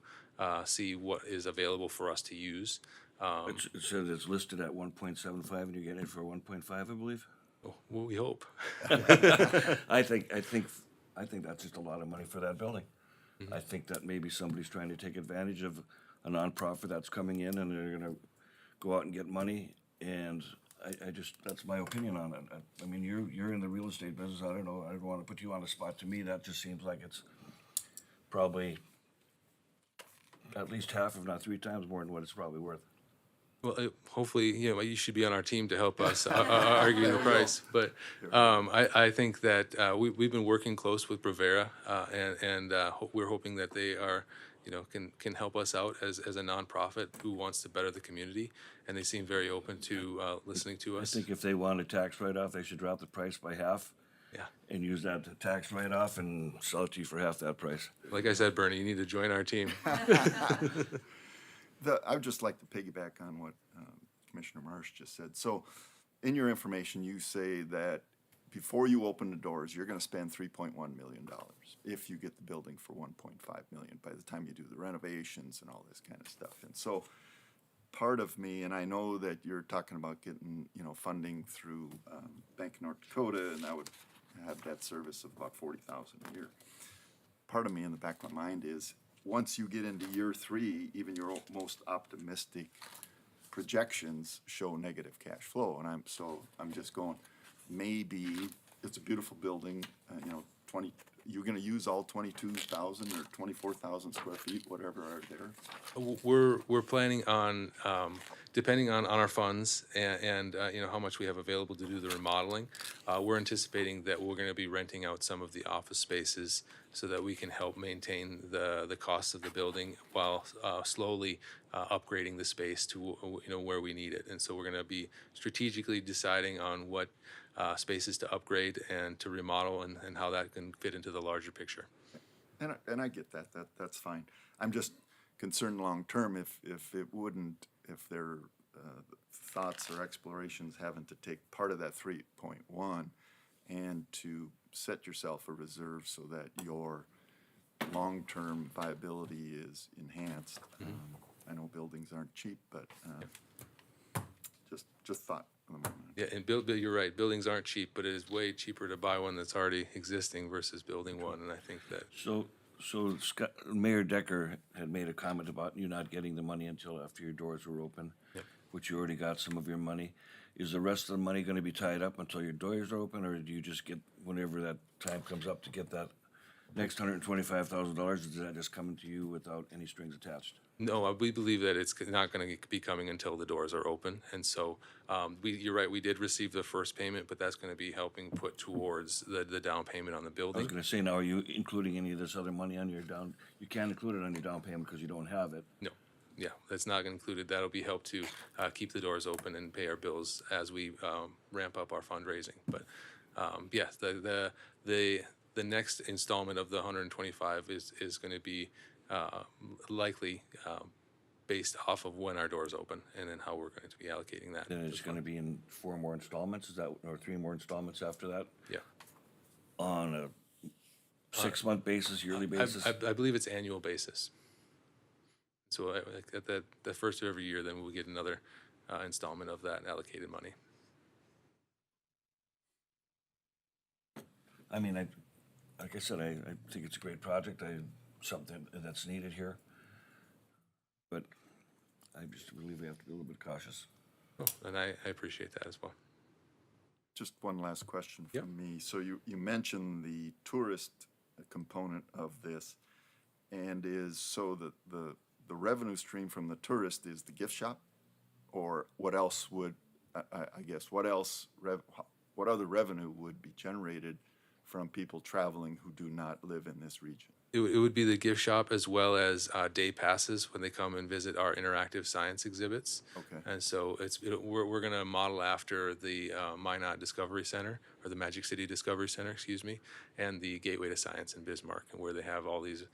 see what is available for us to use. It says it's listed at 1.75 and you get it for 1.5, I believe. Oh, well, we hope. I think that's just a lot of money for that building. I think that maybe somebody's trying to take advantage of a nonprofit that's coming in and they're gonna go out and get money. And I just, that's my opinion on it. I mean, you're in the real estate business. I don't know. I don't want to put you on the spot. To me, that just seems like it's probably at least half, if not 3 times more than what it's probably worth. Well, hopefully, you should be on our team to help us argue the price. But I think that we've been working close with Bravera, and we're hoping that they are, can help us out as a nonprofit who wants to better the community, and they seem very open to listening to us. I think if they want a tax write-off, they should drop the price by half. Yeah. And use that tax write-off and sell it to you for half that price. Like I said, Bernie, you need to join our team. I would just like to piggyback on what Commissioner Marsh just said. So in your information, you say that before you open the doors, you're going to spend $3.1 million if you get the building for $1.5 million by the time you do the renovations and all this kind of stuff. And so part of me, and I know that you're talking about getting, funding through Bank of North Dakota, and that would have that service of about $40,000 a year. Part of me in the back of my mind is once you get into year 3, even your most optimistic projections show negative cash flow. And I'm just going, maybe it's a beautiful building, you're going to use all 22,000 or 24,000 square feet, whatever are there. We're planning on, depending on our funds and how much we have available to do the remodeling, we're anticipating that we're going to be renting out some of the office spaces so that we can help maintain the cost of the building while slowly upgrading the space to where we need it. And so we're going to be strategically deciding on what spaces to upgrade and to remodel and how that can fit into the larger picture. And I get that. That's fine. I'm just concerned long term if they're thoughts or explorations having to take part of that 3.1 and to set yourself a reserve so that your long-term viability is enhanced? I know buildings aren't cheap, but just thought on the moment. Yeah, and you're right, buildings aren't cheap, but it is way cheaper to buy one that's already existing versus building one, and I think that, So Scott, Mayor Decker had made a comment about you not getting the money until after your doors were open, which you already got some of your money. Is the rest of the money gonna be tied up until your doors are open, or do you just get, whenever that time comes up to get that next $125,000, is that just coming to you without any strings attached? no, we believe that it's not gonna be coming until the doors are open, and so, you're right, we did receive the first payment, but that's gonna be helping put towards the down payment on the I was building. gonna say, now, are you including any of this other money on your down, you can't include it on your down payment because you don't have it. No, yeah, that's not included. That'll be help to keep the doors open and pay our bills as we ramp up our fundraising. But yes, the next installment of the 125 is going to be likely based off of when our doors open and then how we're going to be allocating that. Then it's gonna be in 4 more installments, is that, or 3 more installments after that? Yeah. On a 6-month basis, yearly basis? I believe it's annual basis. So at the first of every year, then we'll get another installment of that allocated money. I mean, like I said, I think it's a great project, something that's needed here. But I just believe we have to be a little bit cautious. Oh, and I appreciate that as well. Just one last question from me. So you mentioned the tourist component of this, and the revenue stream from the tourist is the gift shop? Or what else would, I guess, what other revenue would be generated from people traveling who do not live in this region? It would be the gift shop as well as day passes when they come and visit our interactive science exhibits. Okay. And so we're going to model after the Minot Discovery Center, or the Magic City Discovery Center, excuse me, and the Gateway to Science in Bismarck, and where they have all these,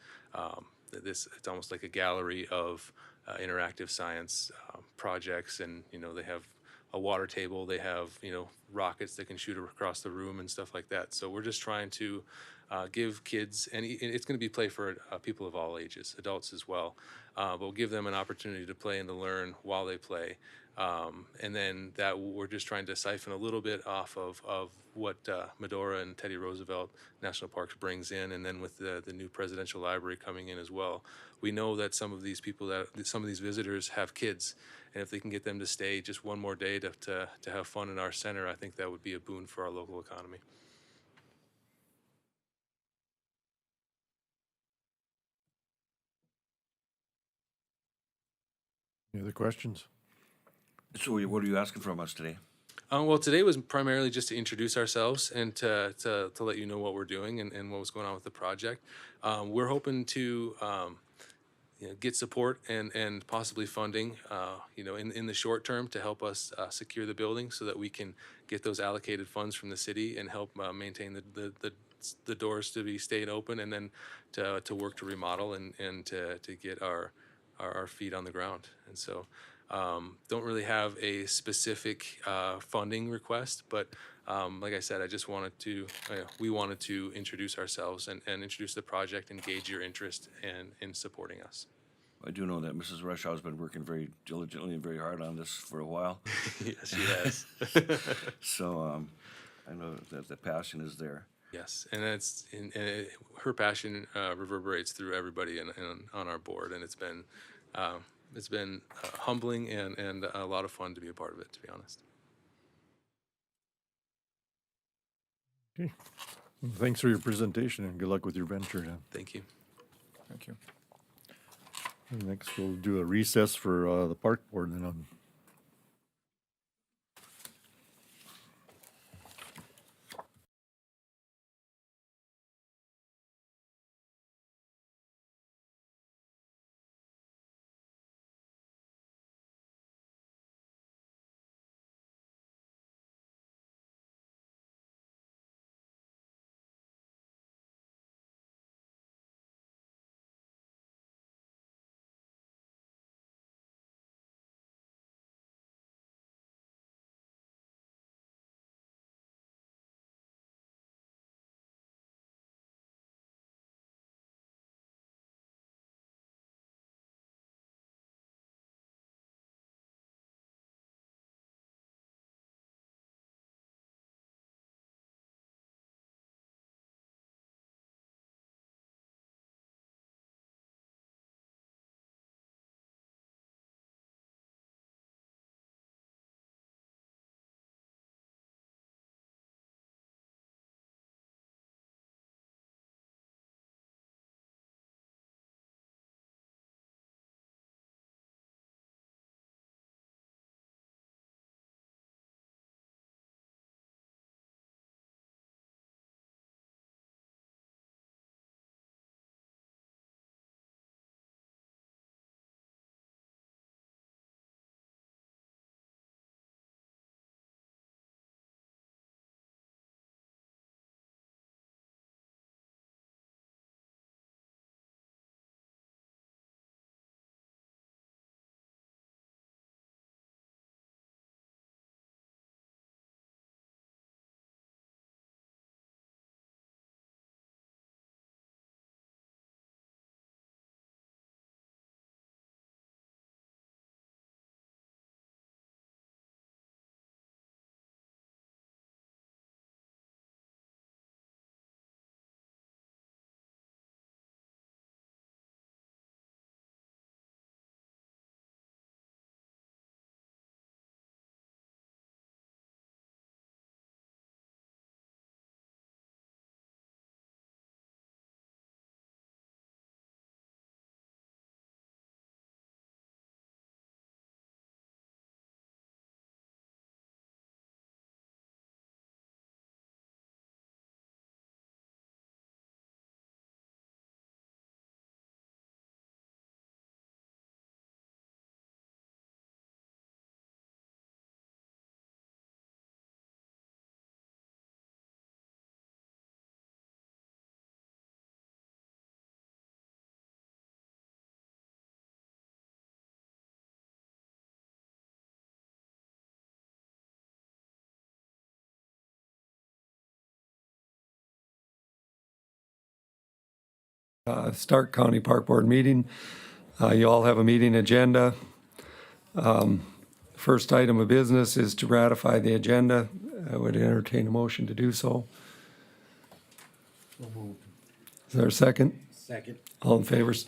it's almost like a gallery of interactive science projects, and they have a water table, they have rockets that can shoot across the room and stuff like that. So we're just trying to give kids, and it's going to be play for people of all ages, adults as well, but we'll give them an opportunity to play and to learn while they play. And then that we're just trying to siphon a little bit off of what Medora and Teddy Roosevelt National Parks brings in, and then with the new presidential library coming in as well. We know that some of these visitors have kids, and if they can get them to stay just one more day to have fun in our center, I think that would be a boon for our local economy. Any other questions? So what are you asking from us today? Well, today was primarily just to introduce ourselves and to let you know what we're doing and what was going on with the project. We're hoping to get support and possibly funding, in the short term to help us secure the building so that we can get those allocated funds from the city and help maintain the doors to be stayed open, and then to work to remodel and to get our feet on the ground. And so don't really have a specific funding request, but like I said, I just we wanted to introduce ourselves and introduce the project and gauge your interest in supporting us. I do know that Mrs. Rushow has been working very diligently and very hard on this for a while. Yes, she has. So I know that the passion is there. Yes, and her passion reverberates through everybody on our board, and it's been humbling and a lot of fun to be a part of it, to be honest. Okay. Well, thanks for your presentation and good luck with your venture. Thank you. Thank you. And next, we'll do a recess for the park board, and then Stark County Park Board meeting. You all have a meeting agenda. First item of business is to ratify the agenda. I would entertain a motion to do so. Is there a second? Second. All in favor? Can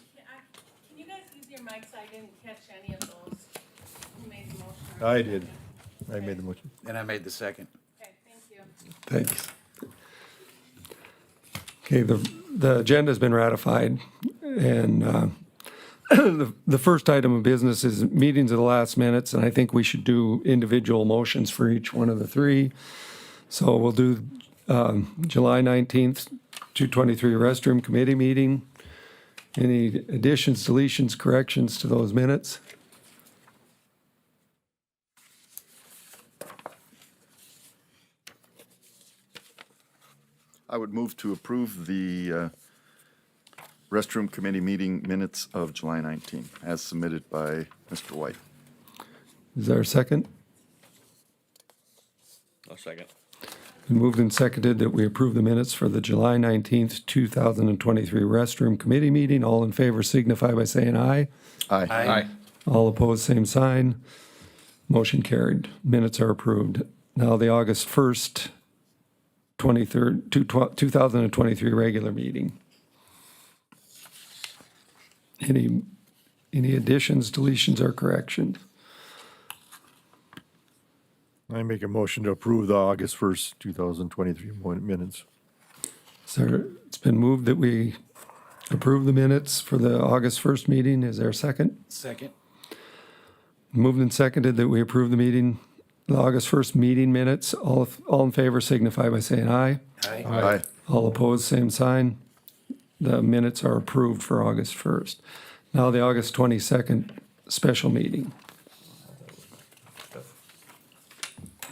you guys use your mics? I didn't catch any of those. Who made the motion? I did. I made the motion. And I made the second. Okay, thank you. Thanks. Okay, the agenda's been ratified, and the first item of business is meetings of the last minutes, and I think we should do individual motions for each one of the three. So we'll do July 19th, 223 restroom committee meeting. Any additions, deletions, corrections to those minutes? I would move to approve the restroom committee meeting minutes of July 19 as submitted by Mr. White. Is there a second? I'll second. Been moved and seconded that we approve the minutes for the July 19th, 2023 restroom committee meeting. All in favor signify by saying aye. Aye. Aye. All opposed, same sign. Motion carried. Minutes are approved. Now the August 1st, 2023 regular meeting. Any additions, deletions, or corrections? I make a motion to approve the August 1st, 2023 minutes. So it's been moved that we approve the minutes for the August 1st meeting. Is there a second? Second. Moved and seconded that we approve the August 1st meeting minutes. All in favor signify by saying aye. Aye. Aye. All opposed, same sign. The minutes are approved for August 1st. Now the August 22nd special meeting.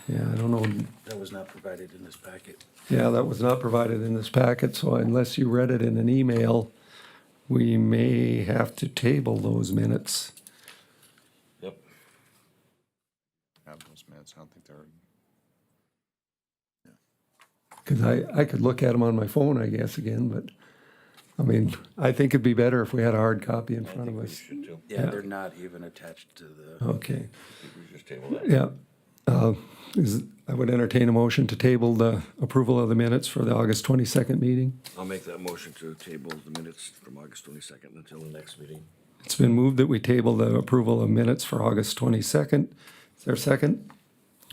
Yeah, I don't know. That was not provided in this packet. Yeah, that was not provided in this packet, so unless you read it in an email, we may have to table those minutes. Yep. Have those minutes. I don't think they're. Because I could look at them on my phone, I guess, again, but, I mean, I think it'd be better if we had a hard copy in front of us. Yeah, they're not even attached to the. Okay, We just table that. yeah. I would entertain a motion to table the approval of the minutes for the August 22nd meeting. I'll make that motion to table the minutes from August 22nd until the next meeting. It's been moved that we table the approval of minutes for August 22nd. Is there a second?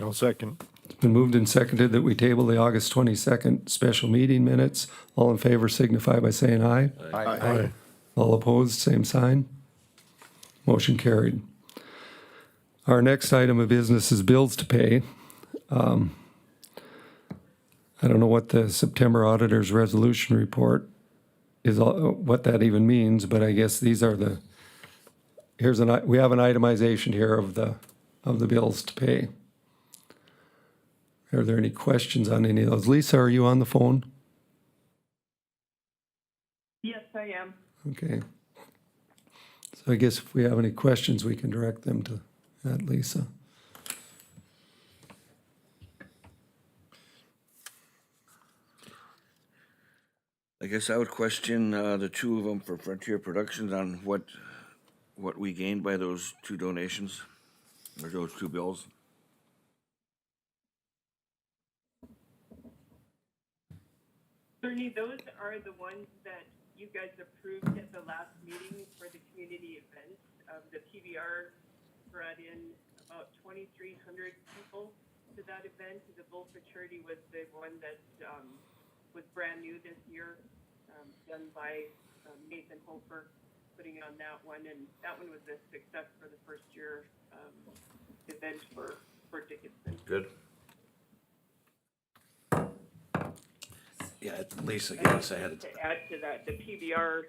I'll second. It's been moved and seconded that we table the August 22nd special meeting minutes. All in favor signify by saying aye. Aye. All opposed, same sign. Motion carried. Our next item of business is bills to pay. I don't know what the September auditor's resolution report is, what that even means, but I guess these are we have an itemization here of the bills to pay. Are there any questions on any of those? Lisa, are you on the phone? Yes, I am. Okay. So I guess if we have any questions, we can direct them to that, Lisa. I guess I would question the two of them for Frontier Productions on what we gained by those two donations, or those two bills. Bernie, those are the ones that you guys approved at the last meeting for the community event. The PBR brought in about 2,300 people to that event. The Bull for Charity was the one that was brand new this year, done by Nathan Hofer, putting on that one, and that one was a success for the first year event for Dickinson. Good. Yeah, Lisa, yes, I had. To add to that, the PBR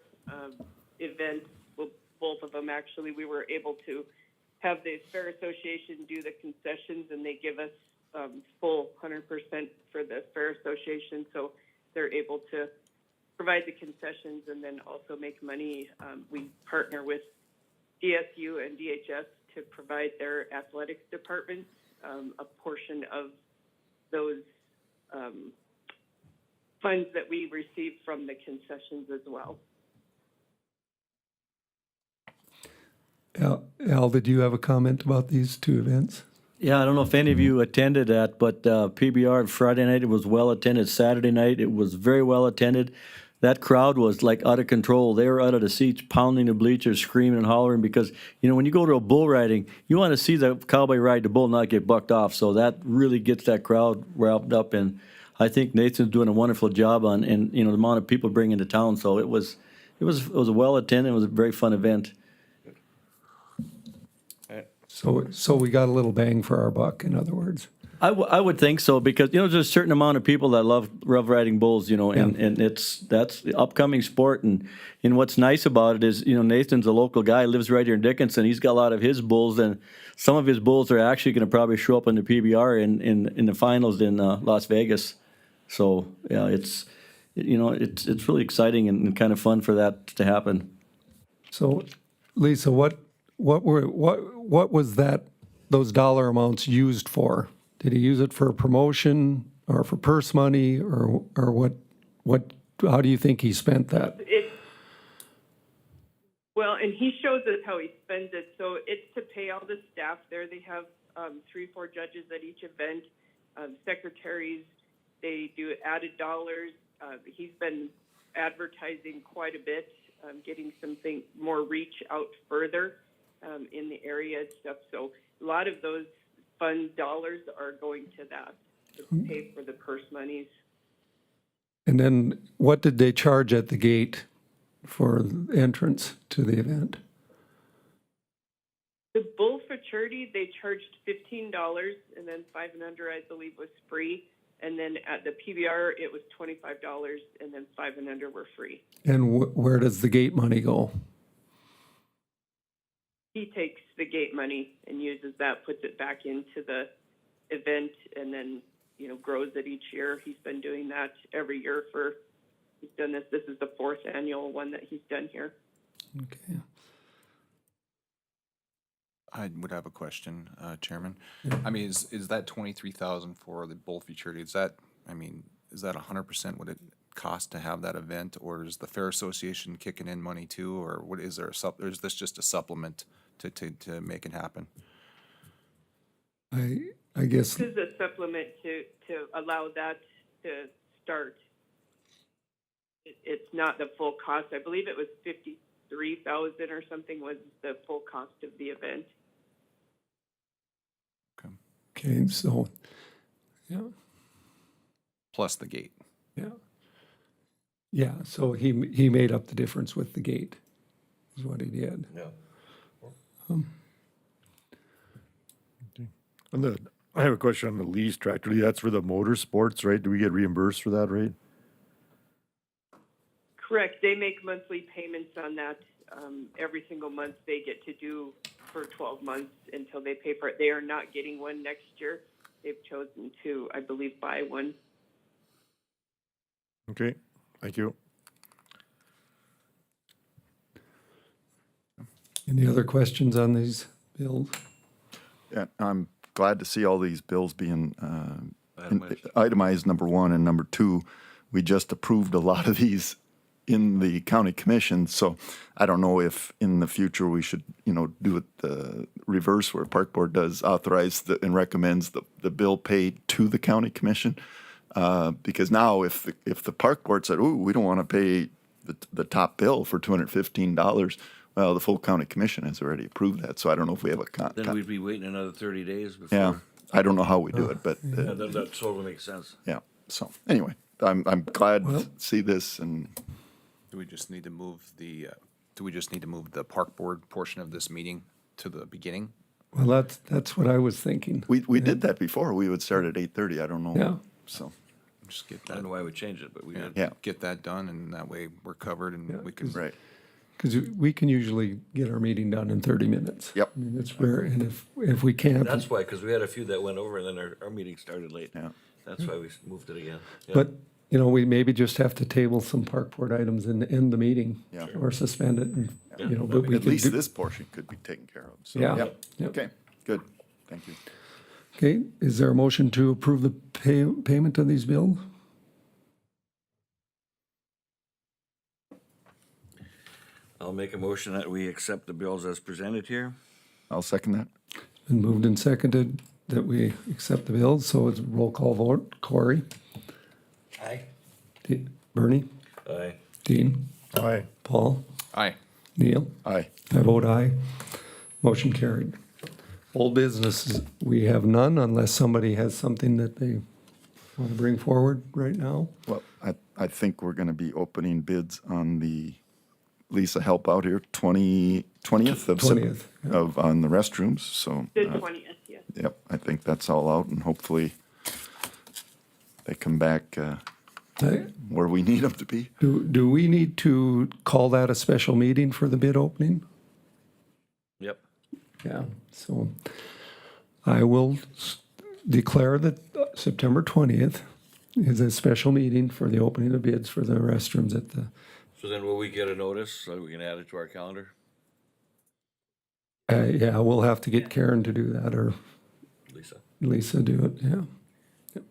event, well, both of them actually, we were able to have the Fair Association do the concessions, and they give us full 100% for the Fair Association, so they're able to provide the concessions and then also make money. We partner with DSU and DHS to provide their athletics departments a portion of those funds that we receive from the concessions as well. Al, did you have a comment about these two events? Yeah, I don't know if any of you attended that, but PBR Friday night, it was well attended. Saturday night, it was very well attended. That crowd was like out of control. They were out of the seats, pounding the bleachers, screaming and hollering because, you know, when you go to a bull riding, you want to see the cowboy ride the bull, not get bucked off. So that really gets that crowd wrapped up. And I think Nathan's doing a wonderful job on, and, you know, the amount of people bringing to town. So it was a well attended, it was a very fun event. So we got a little bang for our buck, in other words. I would think so, because, you know, there's a certain amount of people that love riding bulls, you know, and that's the upcoming sport. And what's nice about it is, you know, Nathan's a local guy, lives right here in Dickinson. He's got a lot of his bulls, and some of his bulls are actually going to probably show up in the PBR in the finals in Las Vegas. So, yeah, it's really exciting and kind of fun for that to happen. So, Lisa, what was those dollar amounts used for? Did he use it for promotion or for purse money or what, how do you think he spent that? Well, and he shows us how he spends it. So it's to pay all the staff there. They have 3-4 judges at each event, secretaries. They do added dollars. He's been advertising quite a bit, getting something more reach out further in the area and stuff. So a lot of those fund dollars are going to that to pay for the purse monies. And then what did they charge at the gate for entrance to the event? The bull for charity, they charged $15, and then 5 and under, I believe, was free. And then at the PBR, it was $25, and then 5 and under were free. And where does the gate money go? He takes the gate money and uses that, puts it back into the event, and then, you know, grows it each year. He's been doing that every year he's done this. This is the 4th annual one that he's done here. Okay. I would have a question, Chairman. I mean, is that 23,000 for the bull futurity? Is that 100% what it cost to have that event, or is the Fair Association kicking in money too, or what is there? Or is this just a supplement to make it happen? I guess. This is a supplement to allow that to start. It's not the full cost. I believe it was $53,000 or something was the full cost of the event. Okay, so, yeah. Plus the gate. Yeah. Yeah, so he made up the difference with the gate, is what he did. Yeah. I have a question on the lease tractor. That's for the motorsports, right? Do we get reimbursed for that, right? Correct. They make monthly payments on that. Every single month they get to do for 12 months until they pay for it. They are not getting one next year. They've chosen to, I believe, buy one. Okay, thank you. Any other questions on these bills? Yeah, I'm glad to see all these bills being Itemized. itemized, number one, and number two, we just approved a lot of these in the county commission, so I don't know if in the future we should, do it the reverse, where Park Board does authorize and recommends the bill paid to the county commission. Because now if the Park Board said, ooh, we don't want to pay the top bill for $215, well, the full county commission has already approved that, so I don't know if we have a Then we'd be waiting another 30 days before. yeah, I don't know how we do it, but Yeah, that totally makes sense. yeah. So anyway, I'm glad to see this, and Do we just need to move the Park Board portion of this meeting to the beginning? Well, that's what I was thinking. we did that before. We would start at 8:30. I don't know. Yeah. So Just get I don't that, know why we changed it, but we did. yeah, get that done, and that way we're covered, and we can. right. Because we can usually get our meeting done in 30 minutes. Yep. I mean, it's rare, and if we can't. That's why, because we had a few that went over, and then our meeting started late. Yeah. That's why we moved it again. Yeah. But, we maybe just have to table some Park Board items and end the meeting. Yeah. Or suspend it, and, but we At can least do- this portion could be taken care of. So, Yeah. Yep. Yep. Okay. Good. Thank you. Okay, is there a motion to approve the payment of these bills? I'll make a motion that we accept the bills as presented here. I'll second that. Been moved and seconded that we accept the bills, so it's a roll call vote. Corey? Aye. Bernie? Aye. Dean? Aye. Paul? Aye. Neil? Aye. I vote aye. Motion carried. Old business, we have none unless somebody has something that they want to bring forward right now. Well, I think we're gonna be opening bids on the Lisa help out here, 20th of 20th, yeah. on the restrooms, so. The 20th, yes. Yep, I think that's all out and hopefully they come back, I- where we need them to be. Do we need to call that a special meeting for the bid opening? Yep. Yeah, so I will declare that September 20th is a special meeting for the opening of bids for the restrooms at the, So then will we get a notice so we can add it to our calendar? yeah, we'll have to get Karen to do that or Lisa? Lisa do it, yeah. Yep.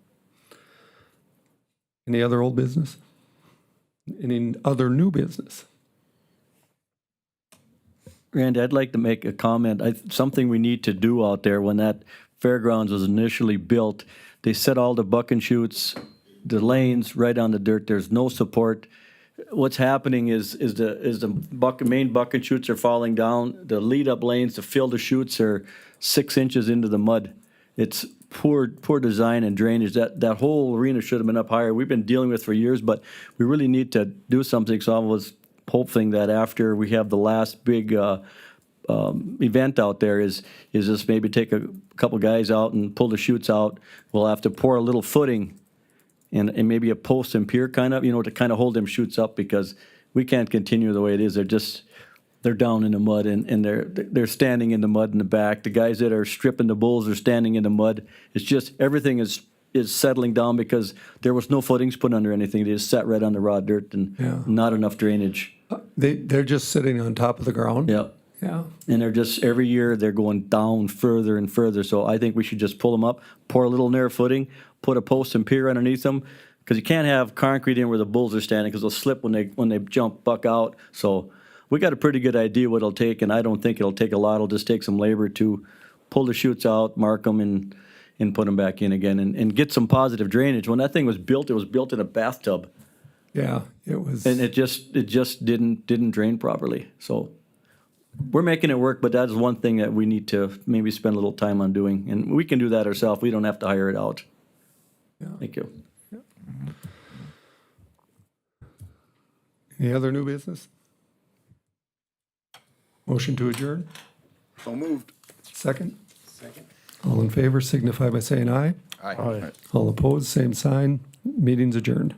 Any other old business? Any other new business? Randy, I'd like to make a comment. Something we need to do out there, when that fairgrounds was initially built, they set all the buck and shoots, the lanes right on the dirt. There's no support. What's happening is the main buck and shoots are falling down. The lead up lanes to fill the chutes are 6 inches into the mud. It's poor design and drainage. That whole arena should have been up higher. We've been dealing with it for years, but we really need to do something. So I was hoping that after we have the last big event out there is just maybe take a couple guys out and pull the chutes out. We'll have to pour a little footing and maybe a post and pier kind of, to kind of hold them chutes up, because we can't continue the way it is. They're down in the mud and they're standing in the mud in the back. The guys that are stripping the bulls are standing in the mud. It's just, everything is settling down because there was no footings put under anything. They just sat right on the raw dirt and not enough drainage. They're just sitting on top of the ground? Yep. Yeah. And they're just, every year, they're going down further and further. So I think we should just pull them up, pour a little narrow footing, put a post and pier underneath them, because you can't have concrete in where the bulls are standing, because they'll slip when they jump buck out. So we got a pretty good idea what it'll take, and I don't think it'll take a lot. It'll just take some labor to pull the chutes out, mark them, and put them back in again, and get some positive drainage. When that thing was built, it was built in a bathtub. Yeah, it was. And it just didn't drain properly. So we're making it work, but that's one thing that we need to maybe spend a little time on doing. And we can do that ourselves. We don't have to hire it out. Yeah. Thank you. Any other new business? Motion to adjourn? So moved. Second? Second. All in favor signify by saying aye. Aye. All opposed, same sign. Meeting's adjourned.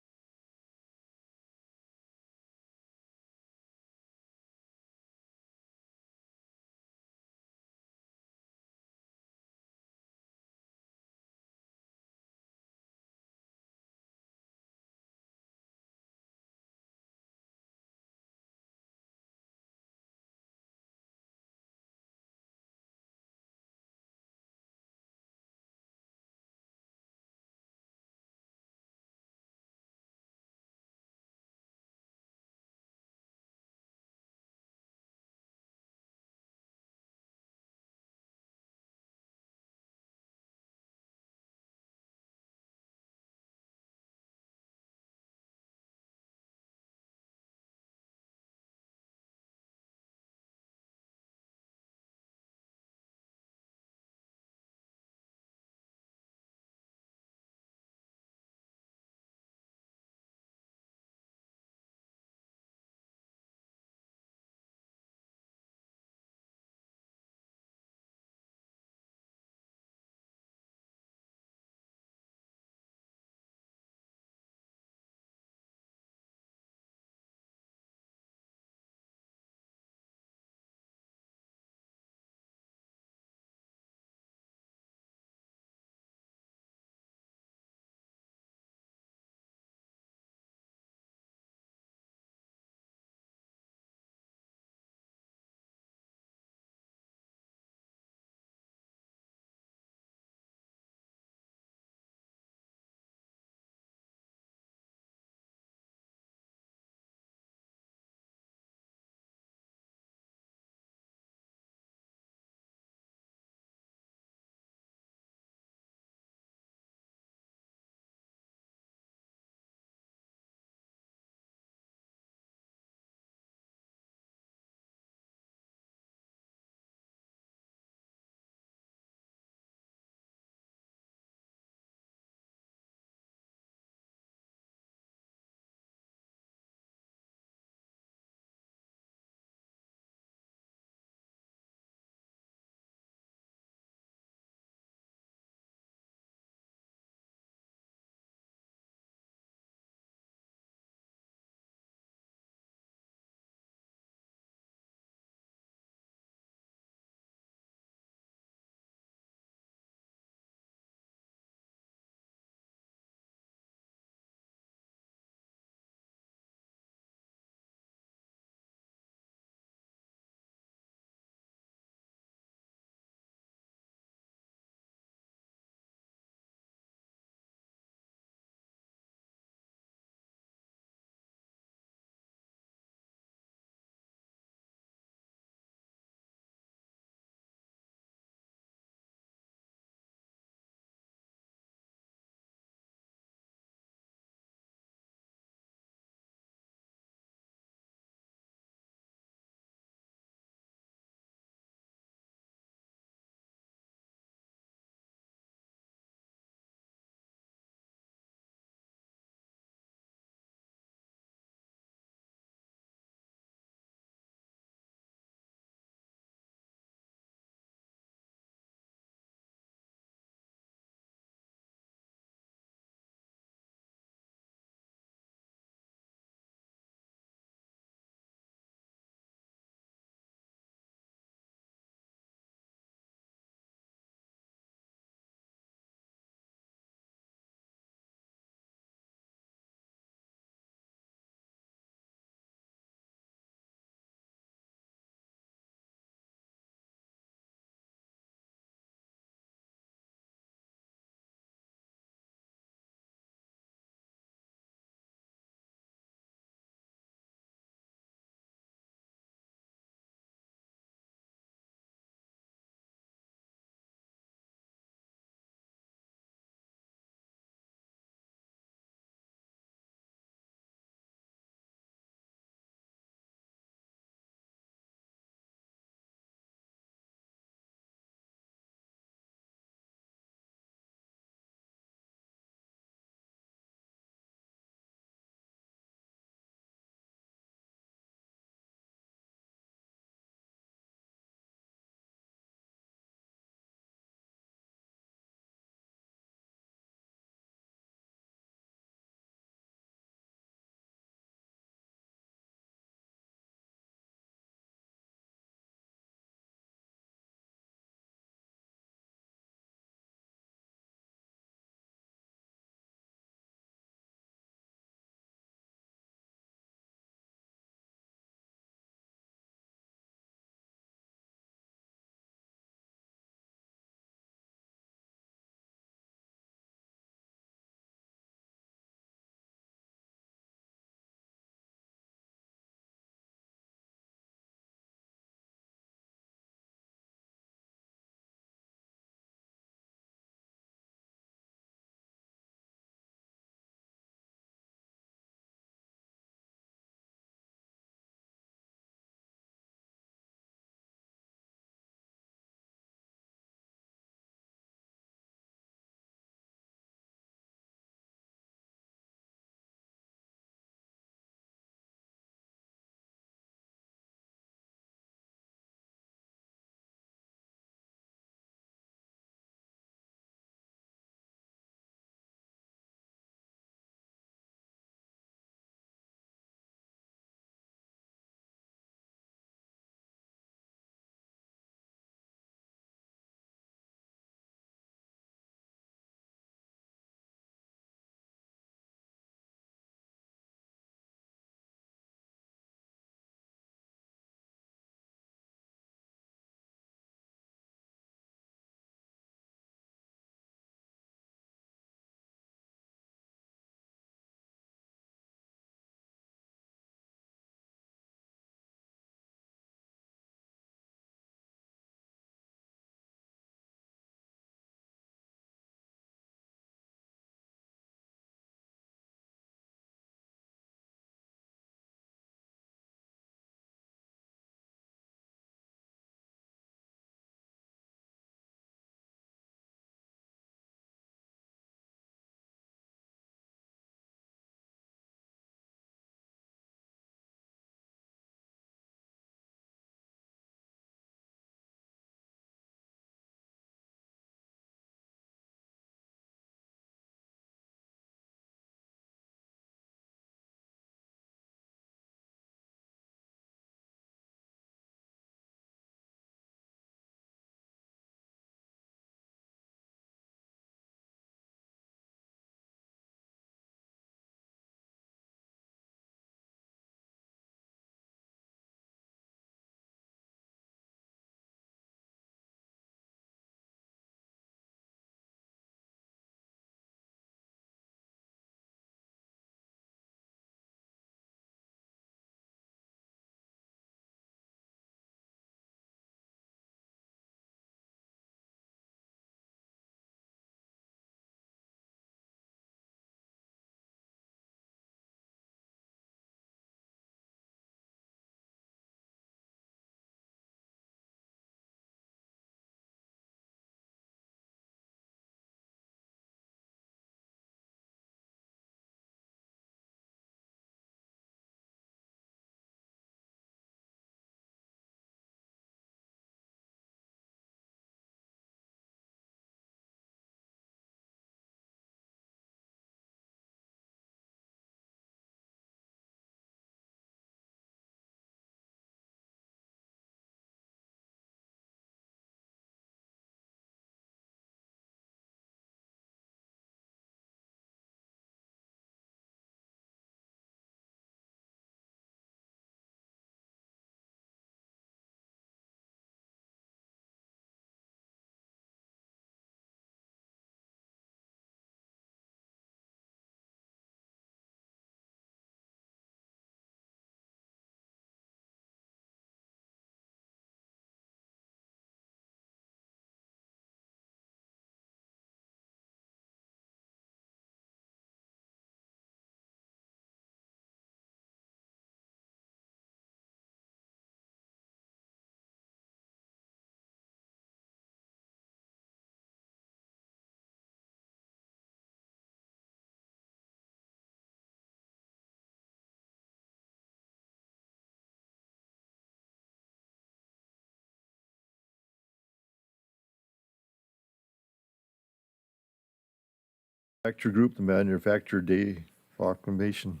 Manufacturer Group, the Manufacturer Day proclamation.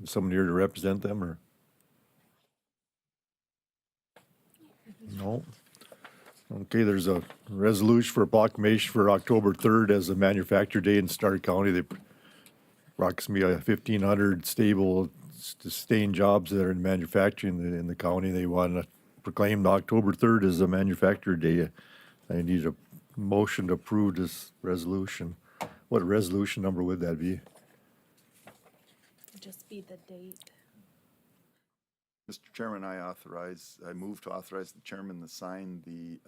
Is someone here to represent them or? No. Okay, there's a resolution for a proclamation for October 3rd as a Manufacturer Day in Stark County. They approximately 1,500 stable, sustained jobs that are in manufacturing in the county. They want to proclaim October 3rd as a Manufacturer Day. I need a motion to approve this resolution. What resolution number would that be? Just be the date. Mr. Chairman, I move to authorize the chairman to sign the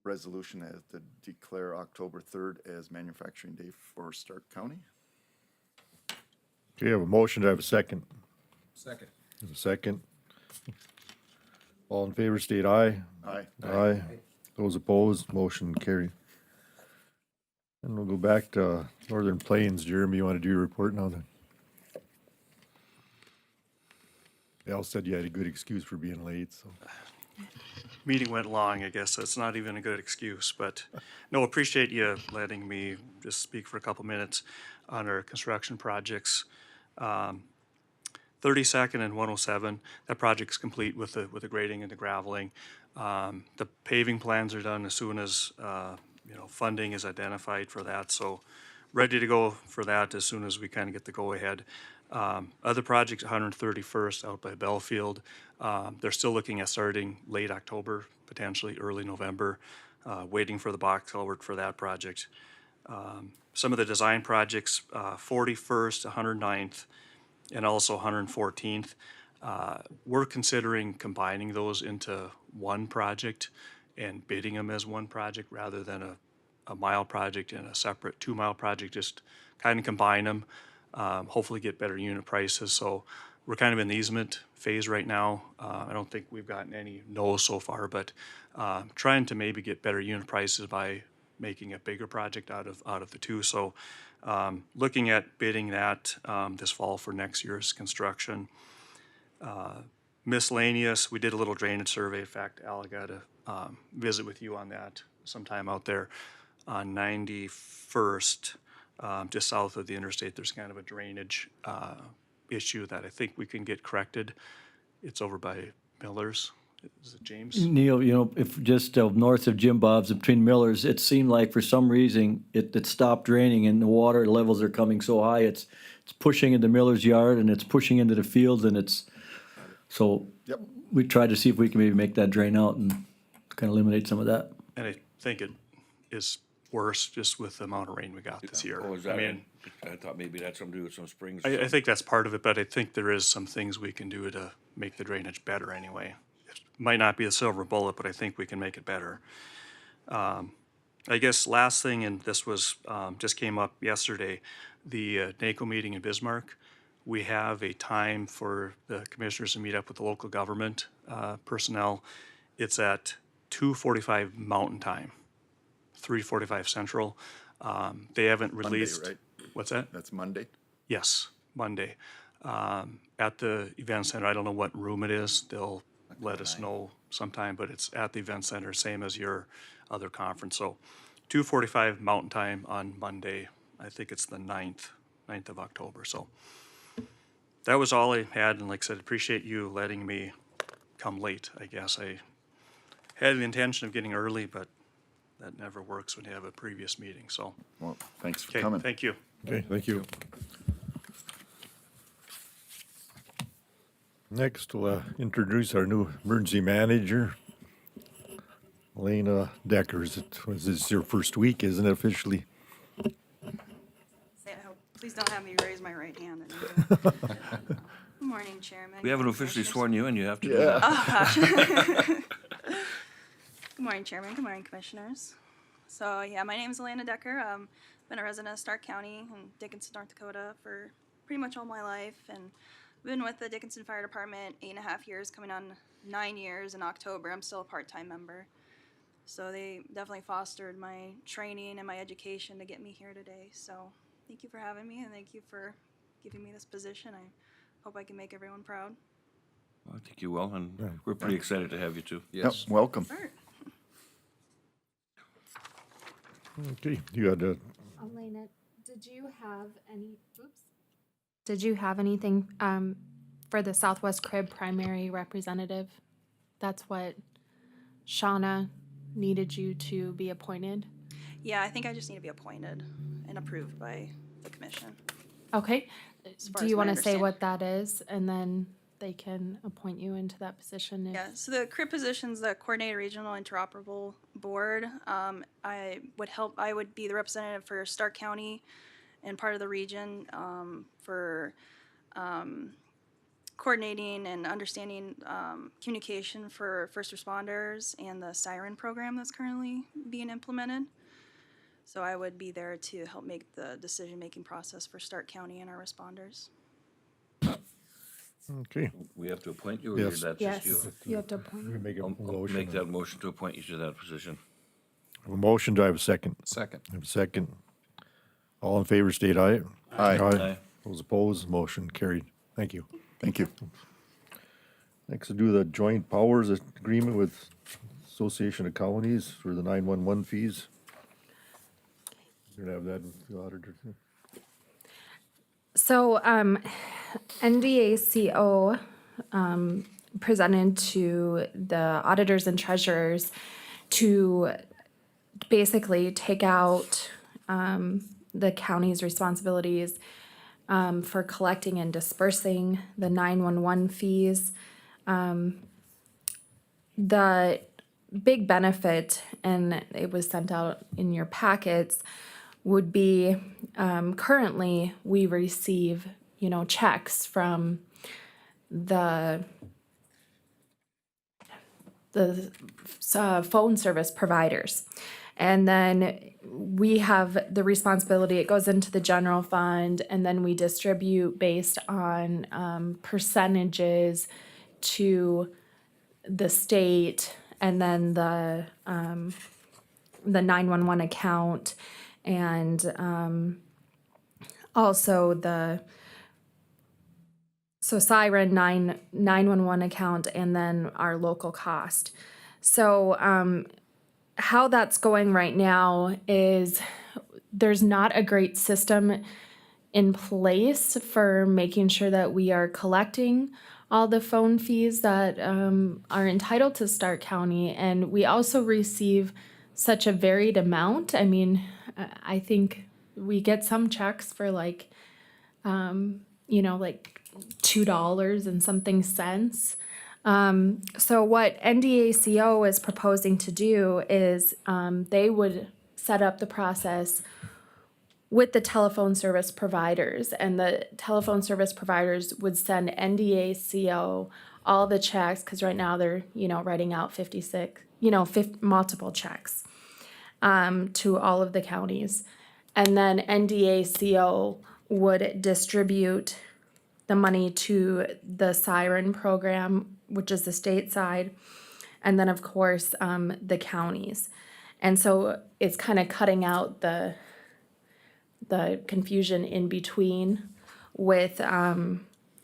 resolution as to declare October 3rd as Manufacturing Day for Stark County. Okay, I have a motion. Do I have a second? Second. There's a second. All in favor, state aye. Aye. Aye. Those opposed, motion carried. And we'll go back to Northern Plains. Jeremy, you want to do your report now then? Al said you had a good excuse for being late, so. Meeting went long, I guess. That's not even a good excuse, but no, appreciate you letting me just speak for a couple minutes on our construction projects. 32nd and 107, that project's complete with the grading and the graveling. The paving plans are done as soon as, funding is identified for that, so ready to go for that as soon as we kind of get the go-ahead. Other projects, 131st out by Belfield, they're still looking at starting late October, potentially early November, waiting for the box culvert for that project. Some of the design projects, 41st, 109th, and also 114th, we're considering combining those into one project and bidding them as one project rather than a mile project and a separate 2-mile project, just kind of combine them. Hopefully get better unit prices. So we're kind of in the easement phase right now. I don't think we've gotten any no's so far, but trying to maybe get better unit prices by making a bigger project out of the two. So looking at bidding that this fall for next year's construction. Miscellaneous, we did a little drainage survey. In fact, Al, I got to visit with you on that sometime out there on 91st. Just south of the interstate, there's kind of a drainage issue that I think we can get corrected. It's over by Miller's. Is it James? Neil, if just north of Jim Bob's between Miller's, it seemed like for some reason it stopped draining and the water levels are coming so high, it's pushing into Miller's yard and it's pushing into the fields and so Yep. we tried to see if we can maybe make that drain out and kind of eliminate some of that. And I think it is worse just with the amount of rain we got this year. Oh, is I that, mean, I thought maybe that's something to do with some springs. I think that's part of it, but I think there is some things we can do to make the drainage better anyway. It might not be a silver bullet, but I think we can make it better. I guess last thing, and this was, just came up yesterday, the NACO meeting in Bismarck. We have a time for the commissioners to meet up with the local government personnel. It's at 2:45 Mountain Time, 3:45 Central. They haven't released. Monday, right? What's that? That's Monday? Yes, Monday. At the event center, I don't know what room it is. They'll let us know sometime, but it's at the event center, same as your other conference. So 2:45 Mountain Time on Monday. I think it's the 9th of October. So that was all I had. And like I said, appreciate you letting me come late, I guess. I had the intention of getting early, but that never works when you have a previous meeting. So, Well, thanks for okay, coming. thank you. Okay, thank you. Next, we'll introduce our new emergency manager, Elena Decker. This is your first week, isn't it officially? Please don't have me raise my right hand. Good morning, Chairman. We haven't officially Commissioners. sworn you in, you have to do Yeah. that. Oh, gosh. Good morning, Chairman. Good morning, Commissioners. So, yeah, my name is Elena Decker. Been a resident of Stark County in Dickinson, North Dakota for pretty much all my life. And been with the Dickinson Fire Department 8.5 years, coming on 9 years in October. I'm still a part-time member. So they definitely fostered my training and my education to get me here today. So thank you for having me, and thank you for giving me this position. I hope I can make everyone proud. I think you will, and we're pretty excited to have you too. Yep, welcome. Sure. Okay, you got Elena, did you have anything, for the Southwest Crib primary representative? That's what Shauna needed you to be appointed? Yeah, I think I just need to be appointed and approved by the commission. Okay. As far Do as you my want to say understanding. what that is, and then they can appoint you into that position? Yeah, so the CRIP position's the Coordinated Regional Interoperable Board. I would be the representative for Stark County and part of the region for coordinating and understanding communication for first responders and the Siren program that's currently being implemented. So I would be there to help make the decision-making process for Stark County and our responders. Okay. We have to appoint you, or Yes. that's just you? Yes, you have to appoint. We make a I'll motion. make that motion to appoint you to that position. I have a motion, do I have a second? Second. I have a second. All in favor, state aye. Aye. Those opposed, motion carried. Thank you. Thank you. Next, we'll do the joint powers agreement with Association of Counties for the 911 fees. You're gonna have that with the auditor. So, NDACO, presented to the auditors and treasurers to basically take out, the county's responsibilities, for collecting and dispersing the 911 fees. The big benefit, and it was sent out in your packets, would be, currently, we receive, checks from the phone service providers. And then we have the responsibility, it goes into the general fund, and then we distribute based on percentages to the state, and then the 911 account, and also Siren 911 account, and then our local cost. So how that's going right now is there's not a great system in place for making sure that we are collecting all the phone fees that are entitled to Stark County. And we also receive such a varied amount. I mean, I think we get some checks for like $2 and something cents. So what NDACO is proposing to do is they would set up the process with the telephone service providers, and the telephone service providers would send NDACO all the checks, because right now they're, writing out 56, multiple checks to all of the counties. And then NDACO would distribute the money to the Siren program, which is the state side, and then of course the counties. And so it's kind of cutting out the confusion in between with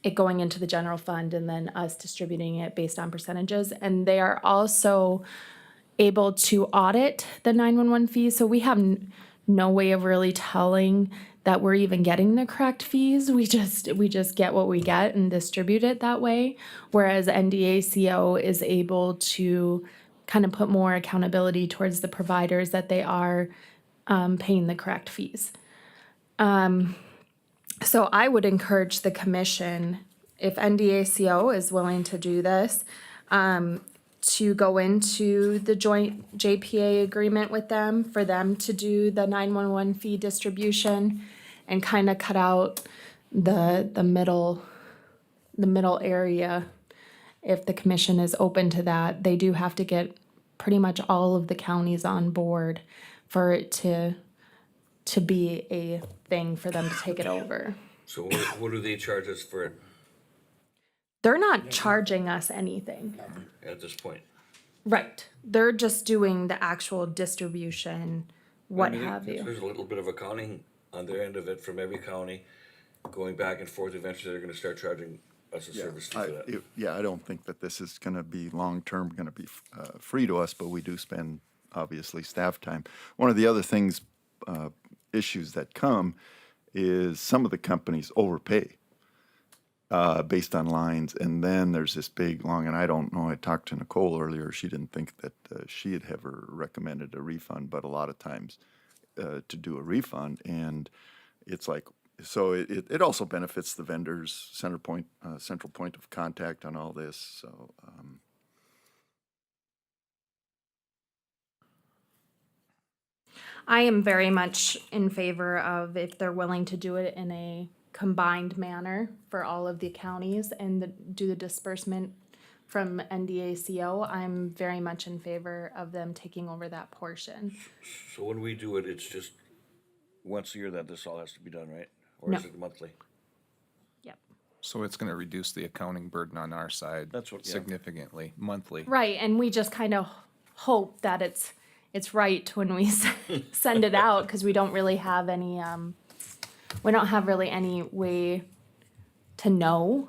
it going into the general fund and then us distributing it based on percentages. And they are also able to audit the 911 fees. So we have no way of really telling that we're even getting the correct fees. We just get what we get and distribute it that way. Whereas NDACO is able to kind of put more accountability towards the providers that they are paying the correct fees. So I would encourage the commission, if NDACO is willing to do this, to go into the joint JPA agreement with them, for them to do the 911 fee distribution and kind of cut out the middle area. If the commission is open to that, they do have to get pretty much all of the counties on board for it to be a thing for them to take it over. So what do they charge us for it They're not charging us anything. at this point? Right. They're just doing the actual distribution, what I mean, have you. There's a little bit of accounting on their end of it from every county, going back and forth. Eventually, they're gonna start charging us a service fee for that. I don't think that this is gonna be long-term, gonna be free to us, but we do spend, obviously, staff time. One of the other things, issues that come is some of the companies overpay based on lines, and then there's this big long, and I don't know, I talked to Nicole earlier, she didn't think that she had ever recommended a refund, but a lot of times to do a refund, and it's like, so it also benefits the vendors, central point of contact on all this, so. I am very much in favor of if they're willing to do it in a combined manner for all of the counties and do the disbursement from NDACO, I'm very much in favor of them taking over that portion. So when we do it, it's just once a year that this all has to be done, right? Or No. is it monthly? Yep. So it's going to reduce the accounting burden on our side significantly, monthly. Right, and we just kind of hope that it's right when we send it out, because we don't really have any, we don't have really any way to know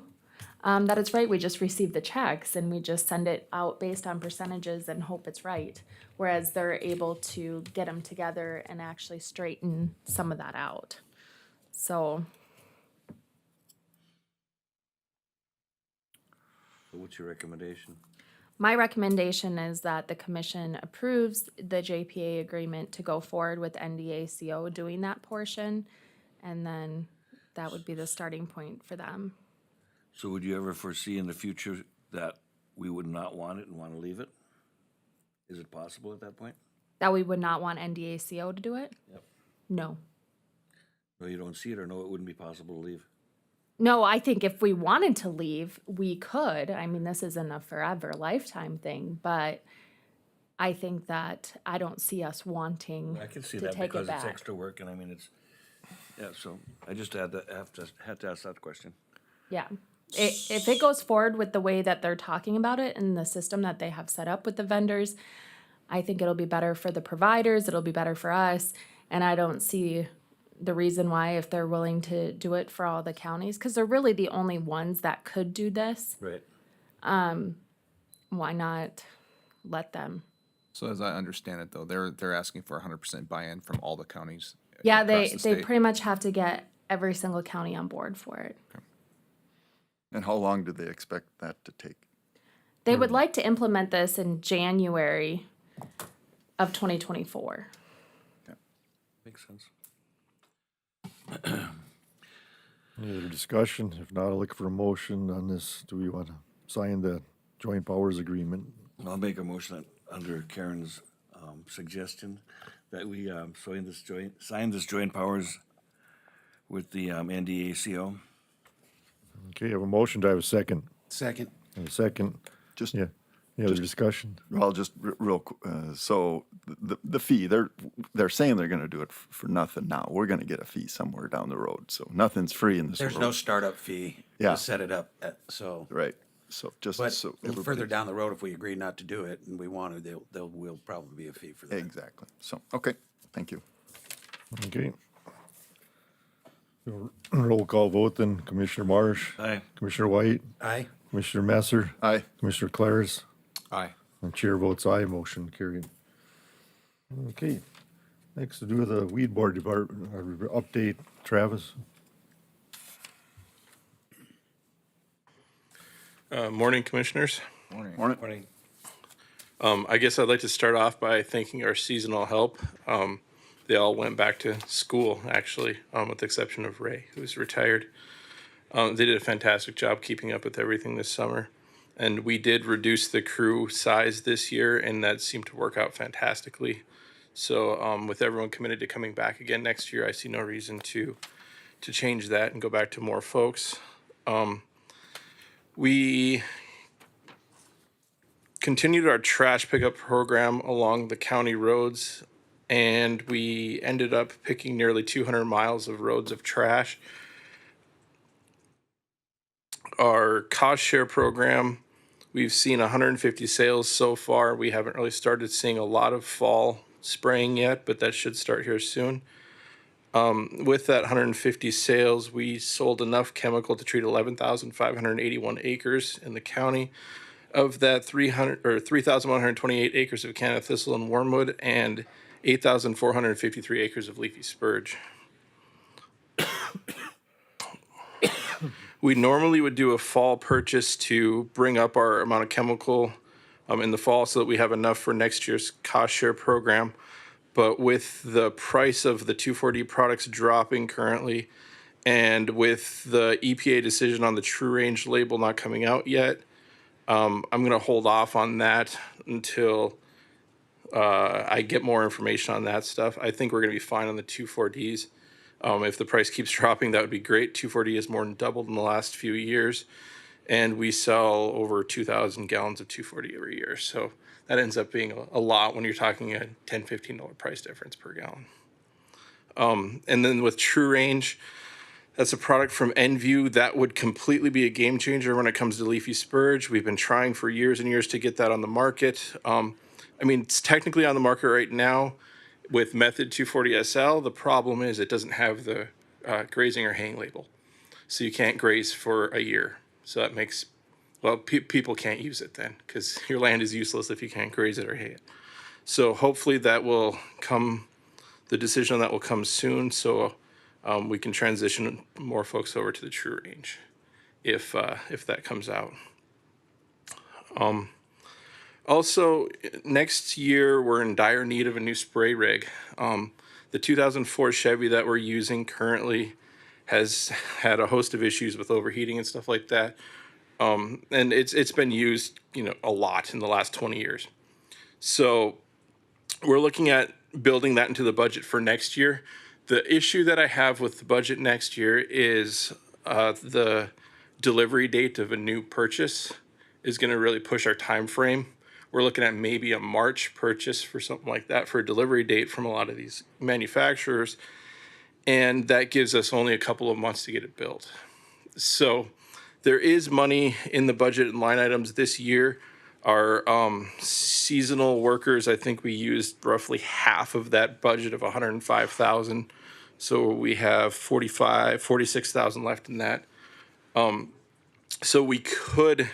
that it's right. We just receive the checks and we just send it out based on percentages and hope it's right. Whereas they're able to get them together and actually straighten some of that out. So What's your recommendation? my recommendation is that the commission approves the JPA agreement to go forward with NDACO doing that portion. And then that would be the starting point for them. So would you ever foresee in the future that we would not want it and want to leave it? Is it possible at that point? That we would not want NDACO to do it? Yep. No. No, you don't see it, or no, it wouldn't be possible to leave? No, I think if we wanted to leave, we could. I mean, this isn't a forever lifetime thing, but I think that I don't see us wanting I can see to that take it because it's back. extra work, and I mean, it's, yeah, so I just had to ask that question. Yeah. If it goes forward with the way that they're talking about it and the system that they have set up with the vendors, I think it'll be better for the providers, it'll be better for us, and I don't see the reason why, if they're willing to do it for all the counties, because they're really the only ones that could do this. Right. Why not let them? So as I understand it, though, they're asking for 100% buy-in from all the counties. Yeah, across they the state. pretty much have to get every single county on board for it. And how long do they expect that to take? They would like to implement this in January of 2024. Makes sense. Any other discussion? If not, I'll look for a motion on this. Do we want to sign the joint powers agreement? I'll make a motion that under Karen's suggestion that we sign this joint powers with the NDACO. Okay, I have a motion. Do I have a second? Second. And a second. Just Yeah. Any other discussion? Well, just real, so the fee, they're saying they're gonna do it for nothing now. We're gonna get a fee somewhere down the road, so nothing's free in this world. There's no startup fee Yeah. to set it up, so. Right, so just But so. a little further everybody- down the road, if we agree not to do it and we want to, there will probably be a fee for that. Exactly, so, okay, thank you. Okay. Roll call vote then. Commissioner Marsh? Aye. Commissioner White? Aye. Commissioner Messer? Aye. Commissioner Claris? Aye. And chair votes aye, motion carried. Okay, next to do the weed board department, update, Travis. Morning, Commissioners. Morning. I guess I'd like to start off by thanking our seasonal help. They all went back to school, actually, with the exception of Ray, who's retired. They did a fantastic job keeping up with everything this summer. And we did reduce the crew size this year, and that seemed to work out fantastically. So with everyone committed to coming back again next year, I see no reason to change that and go back to more folks. We continued our trash pickup program along the county roads, and we ended up picking nearly 200 miles of roads of trash. Our cost share program, we've seen 150 sales so far. We haven't really started seeing a lot of fall spraying yet, but that should start here soon. With that 150 sales, we sold enough chemical to treat 11,581 acres in the county. Of that, 3,128 acres of Canada thistle and wormwood and 8,453 acres of leafy spurge. We normally would do a fall purchase to bring up our amount of chemical in the fall so that we have enough for next year's cost share program. But with the price of the 2,4-D products dropping currently, and with the EPA decision on the True Range label not coming out yet, I'm going to hold off on that until I get more information on that stuff. I think we're going to be fine on the 2,4-Ds. If the price keeps dropping, that would be great. 2,4-D has more than doubled in the last few years, and we sell over 2,000 gallons of 2,4-D every year. So that ends up being a lot when you're talking a $10, $15 price difference per gallon. And then with True Range, that's a product from Enview that would completely be a game changer when it comes to leafy spurge. We've been trying for years and years to get that on the market. I mean, it's technically on the market right now with Method 2,4-D SL. The problem is it doesn't have the grazing or haying label. So you can't graze for a year. So that makes, well, people can't use it then because your land is useless if you can't graze it or hay it. So hopefully that will come, the decision on that will come soon. So we can transition more folks over to the True Range if that comes out. Also, next year, we're in dire need of a new spray rig. The 2004 Chevy that we're using currently has had a host of issues with overheating and stuff like that. And it's been used, a lot in the last 20 years. So we're looking at building that into the budget for next year. The issue that I have with the budget next year is the delivery date of a new purchase is going to really push our time frame. We're looking at maybe a March purchase for something like that for a delivery date from a lot of these manufacturers. And that gives us only a couple of months to get it built. So there is money in the budget and line items this year. Our seasonal workers, I think we used roughly half of that budget of $105,000. So we have $46,000 left in that. So we could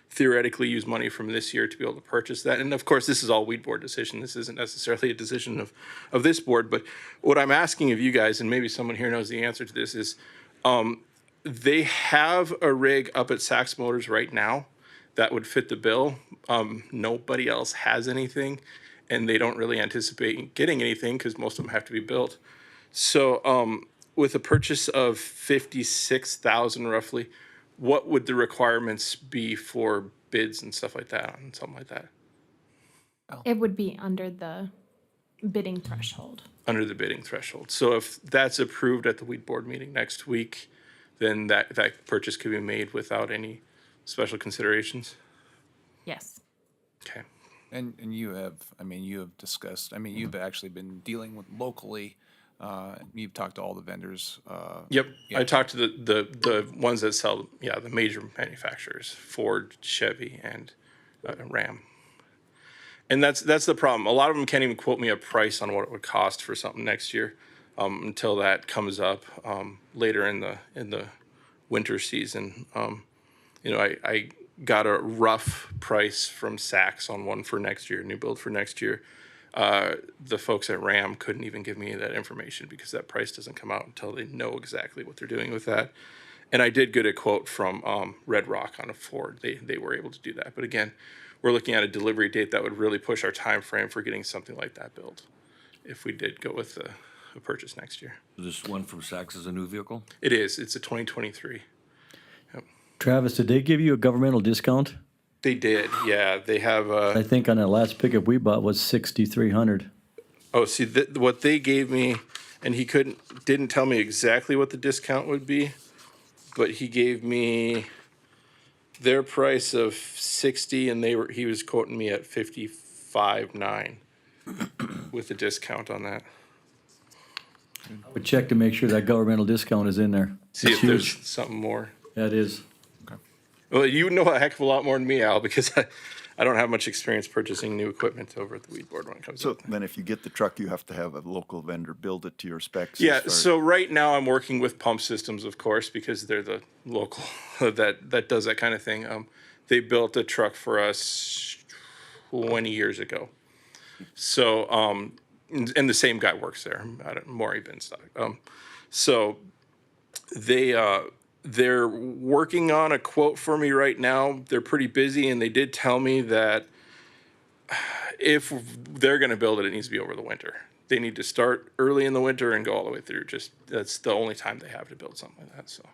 theoretically use money from this year to be able to purchase that. And of course, this is all weed board decision. This isn't necessarily a decision of this board, but what I'm asking of you guys, and maybe someone here knows the answer to this, is they have a rig up at Sachs Motors right now that would fit the bill. Nobody else has anything, and they don't really anticipate getting anything because most of them have to be built. So with a purchase of $56,000 roughly, what would the requirements be for bids and stuff like that on something like that? It would be under the bidding threshold. Under the bidding threshold. So if that's approved at the weed board meeting next week, then that purchase could be made without any special considerations? Yes. Okay. And you have discussed, you've actually been dealing with locally, you've talked to all the vendors. Yep, yeah. I talked to the ones that sell, the major manufacturers, Ford, Chevy, and Ram. And that's the problem. A lot of them can't even quote me a price on what it would cost for something next year until that comes up later in the winter season. I got a rough price from Sachs on one for next year, new build for next year. The folks at Ram couldn't even give me that information because that price doesn't come out until they know exactly what they're doing with that. And I did get a quote from Red Rock on a Ford. They were able to do that. But again, we're looking at a delivery date that would really push our time frame for getting something like that built if we did go with a purchase next year. This one from Sachs is a new vehicle? It is. It's a 2023. Yep. Travis, did they give you a governmental discount? They did, yeah. They have I think on that last pickup we bought was $6,300. Oh, see, what they gave me, and he didn't tell me exactly what the discount would be, but he gave me their price of 60, and he was quoting me at 55.9 with the discount on that. But check to make sure that governmental discount is in there. See It's if there's huge. something more. That is. Well, you know a heck of a lot more than me, Al, because I don't have much experience purchasing new equipment over at the weed board when it comes to So it. then if you get the truck, you have to have a local vendor build it to your specs? Yeah, as far as- so right now I'm working with Pump Systems, of course, because they're the local that does that kind of thing. They built a truck for us 20 years ago. So, and the same guy works there, Maury Binstock. So they're working on a quote for me right now. They're pretty busy, and they did tell me that if they're going to build it, it needs to be over the winter. They need to start early in the winter and go all the way through. Just that's the only time they have to build something like that. So.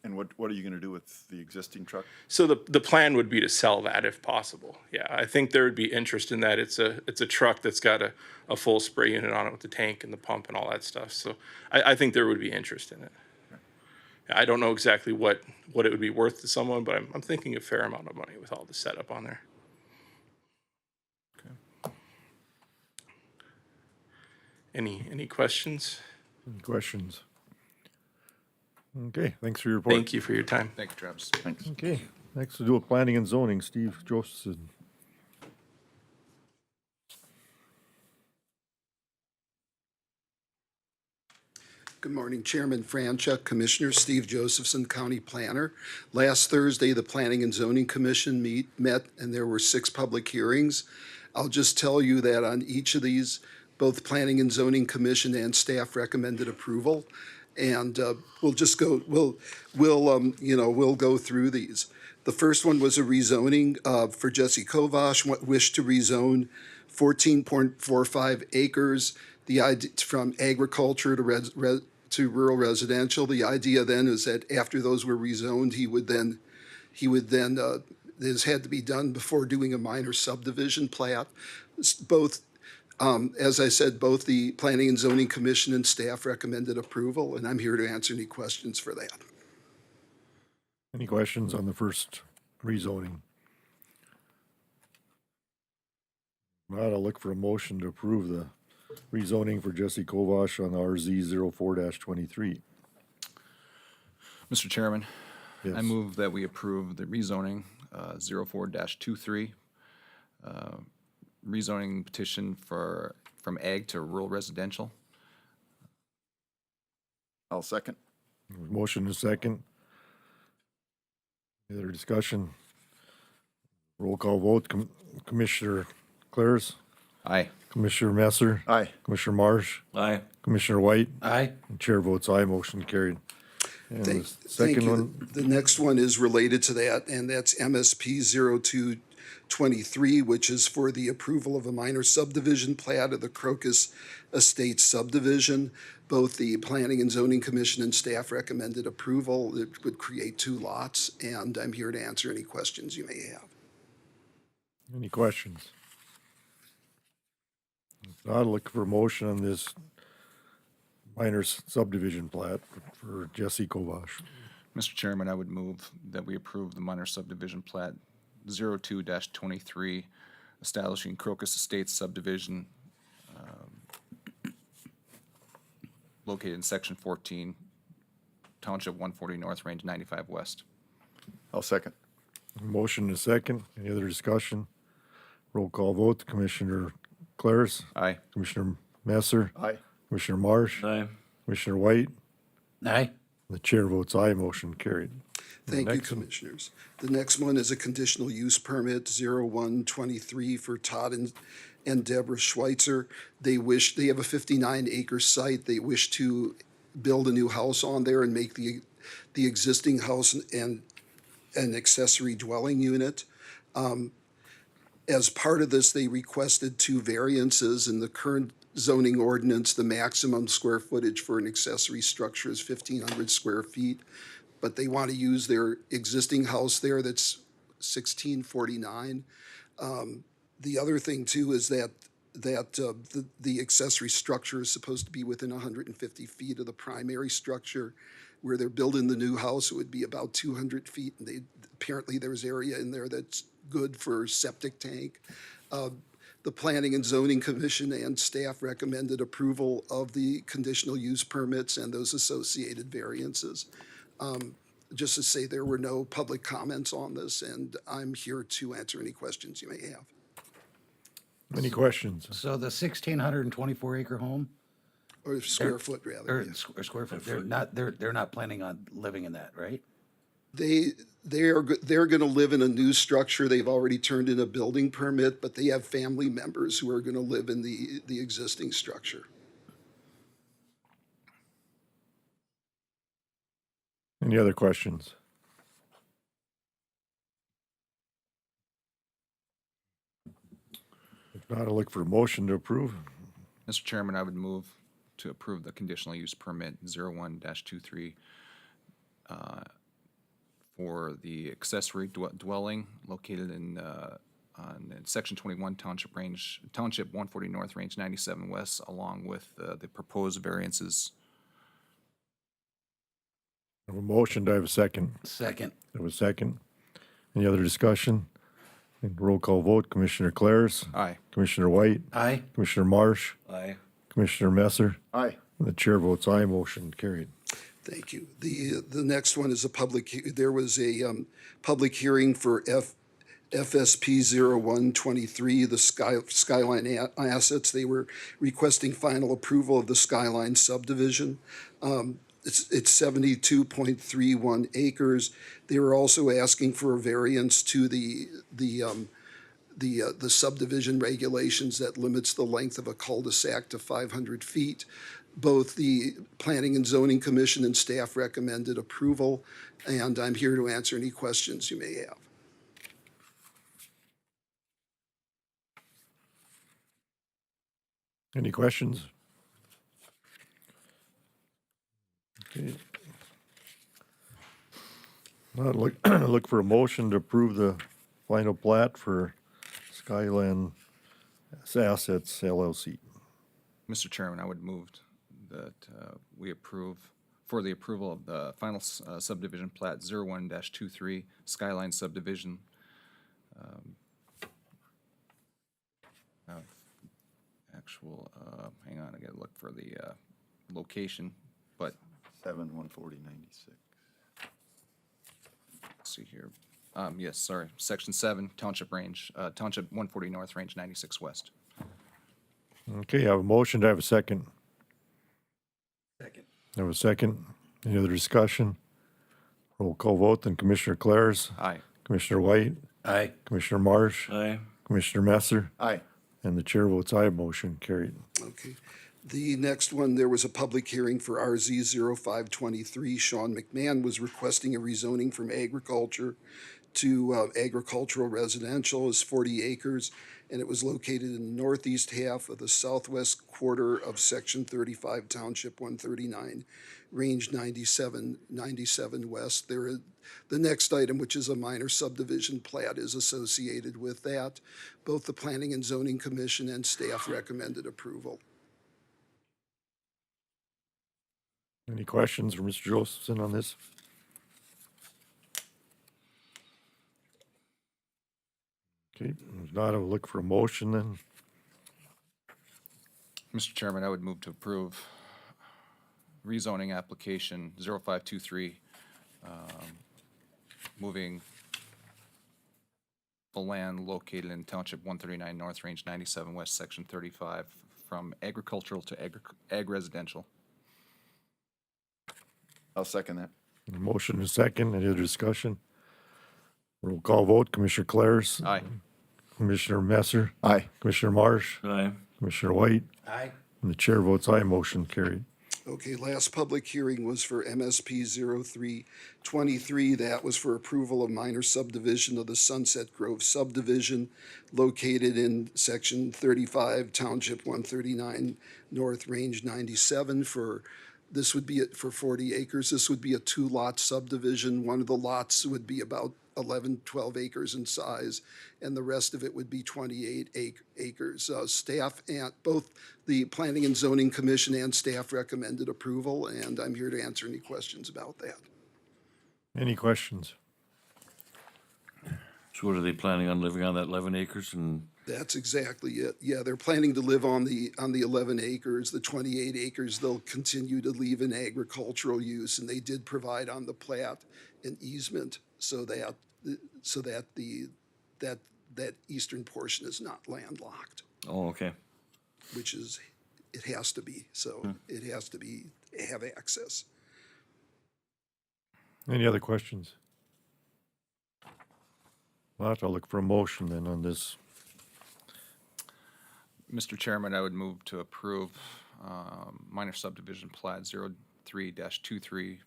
And what are you gonna do with the existing truck? So the plan would be to sell that if possible. Yeah, I think there would be interest in that. It's a truck that's got a full spray unit on it with the tank and the pump and all that stuff. So I think there would be interest in it. I don't know exactly what it would be worth to someone, but I'm thinking a fair amount of money with all the setup on there. Okay. Any questions? Any questions? Okay, thanks for your report. Thank you for your time. Thank you, Travis. Thanks. Okay, next we'll do a planning and zoning, Steve Josephson. Good morning, Chairman Franchuk, Commissioner Steve Josephson, County Planner. Last Thursday, the Planning and Zoning Commission met, and there were 6 public hearings. I'll just tell you that on each of these, both Planning and Zoning Commission and staff recommended approval. And we'll just go, we'll go through these. The first one was a rezoning for Jesse Kovash, wished to rezone 14.45 acres, the idea from agriculture to rural residential. The idea then is that after those were rezoned, he would then this had to be done before doing a minor subdivision plat. Both as I said, both the Planning and Zoning Commission and staff recommended approval, and I'm here to answer any questions for that. Any questions on the first rezoning? Not, I'll look for a motion to approve the rezoning for Jesse Kovash on RZ 04-23. Mr. Chairman, I Yes. move that we approve the rezoning 04-23, rezoning petition from ag to rural residential. I'll second. Motion and second. Any other discussion? Roll call vote, Commissioner Claris, Aye. Commissioner Messer, Aye. Commissioner Marsh, Aye. Commissioner White, Aye. and Chair votes aye, motion carried. And the Thank second you. one, The next one is related to that, and that's MSP 0223, which is for the approval of a minor subdivision plat of the Crocus Estates subdivision. Both the Planning and Zoning Commission and staff recommended approval. It would create 2 lots, and I'm here to answer any questions you may have. any questions? If not, I'll look for a motion on this minor subdivision plat for Jesse Kovash. Mr. Chairman, I would move that we approve the minor subdivision plat 02-23, establishing Crocus Estates subdivision located in Section 14, Township 140 North, Range 95 West. I'll second. Motion and second, any other discussion? Roll call vote, Commissioner Claris, Aye. Commissioner Messer, Aye. Commissioner Marsh, Aye. Commissioner White, Aye. the chair votes aye, motion carried. Thank you, Next one. Commissioners. The next one is a conditional use permit 0123 for Todd and Deborah Schweitzer. They have a 59-acre site. They wish to build a new house on there and make the existing house and an accessory dwelling unit. As part of this, they requested 2 variances. In the current zoning ordinance, the maximum square footage for an accessory structure is 1,500 square feet, but they want to use their existing house there that's 1649. The other thing too is that the accessory structure is supposed to be within 150 feet of the primary structure. Where they're building the new house, it would be about 200 feet, and apparently there's area in there that's good for septic tank. The Planning and Zoning Commission and staff recommended approval of the conditional use permits and those associated variances. Just to say there were no public comments on this, and I'm here to answer any questions you may have. Any questions? So the 1,624 acre home, Or square foot, rather. or yes. square foot, they're not planning on living in that, right? They're going to live in a new structure. They've already turned in a building permit, but they have family members who are going to live in the existing structure. Any other questions? If not, I'll look for a motion to approve. Mr. Chairman, I would move to approve the conditional use permit 01-23 for the accessory dwelling located on Section 21 Township 140 North, Range 97 West, along with the proposed variances. I have a motion, do I have a second? Second. I have a second. Any other discussion? And roll call vote, Commissioner Claris. Aye. Commissioner White. Aye. Commissioner Marsh. Aye. Commissioner Messer. Aye. And the chair votes aye, motion carried. Thank you. The next one is there was a public hearing for FSP 0123, the Skyline assets. They were requesting final approval of the Skyline subdivision. It's 72.31 acres. They were also asking for a variance to the subdivision regulations that limits the length of a cul-de-sac to 500 feet. Both the Planning and Zoning Commission and staff recommended approval, and I'm here to answer any questions you may have. Any questions? Okay. Now look for a motion to approve the final plat for Skyline Assets LLC. Mr. Chairman, I would move that we approve for the approval of the final subdivision plat 01-23 Skyline subdivision. Hang on, I gotta look for the location, but 7/140/96. let's see here. Yes, sorry, Section 7, Township 140 North, Range 96 West. Okay, I have a motion, do I have a second? Second. I have a second. Any other discussion? Roll call vote, then Commissioner Claris. Aye. Commissioner White. Aye. Commissioner Marsh. Aye. Commissioner Messer. Aye. And the chair votes aye, motion carried. Okay. The next one, there was a public hearing for RZ 0523. Sean McMahon was requesting a rezoning from agriculture to agricultural residential. Is 40 acres, and it was located in the northeast half of the southwest quarter of Section 35, Township 139, Range 97 West. The next item, which is a minor subdivision plat, is associated with that. Both the Planning and Zoning Commission and staff recommended approval. Any questions for Mr. Josephson on this? Okay, if not, I'll look for a motion then. Mr. Chairman, I would move to approve rezoning application 0523, moving the land located in Township 139 North, Range 97 West, Section 35, from agricultural to ag residential. I'll second that. A motion and a second, any other discussion? Roll call vote, Commissioner Claris. Aye. Commissioner Messer. Aye. Commissioner Marsh. Aye. Commissioner White. Aye. And the chair votes aye, motion carried. Okay, last public hearing was for MSP 0323. That was for approval of minor subdivision of the Sunset Grove subdivision located in Section 35, Township 139 North, Range 97 this would be for 40 acres. This would be a two-lot subdivision. One of the lots would be about 11, 12 acres in size, and the rest of it would be 28 acres. Staff and both the Planning and Zoning Commission and staff recommended approval, and I'm here to answer any questions about that. Any questions? So what are they planning on living on that 11 acres and? That's exactly it. Yeah, they're planning to live on the 11 acres. The 28 acres, they'll continue to leave in agricultural use, and they did provide on the plat an easement so that that eastern portion is not landlocked, Oh, okay. which is, it has to be. So it has to have access. Any other questions? Well, I'll look for a motion then on this. Mr. Chairman, I would move to approve minor subdivision plat 03-23,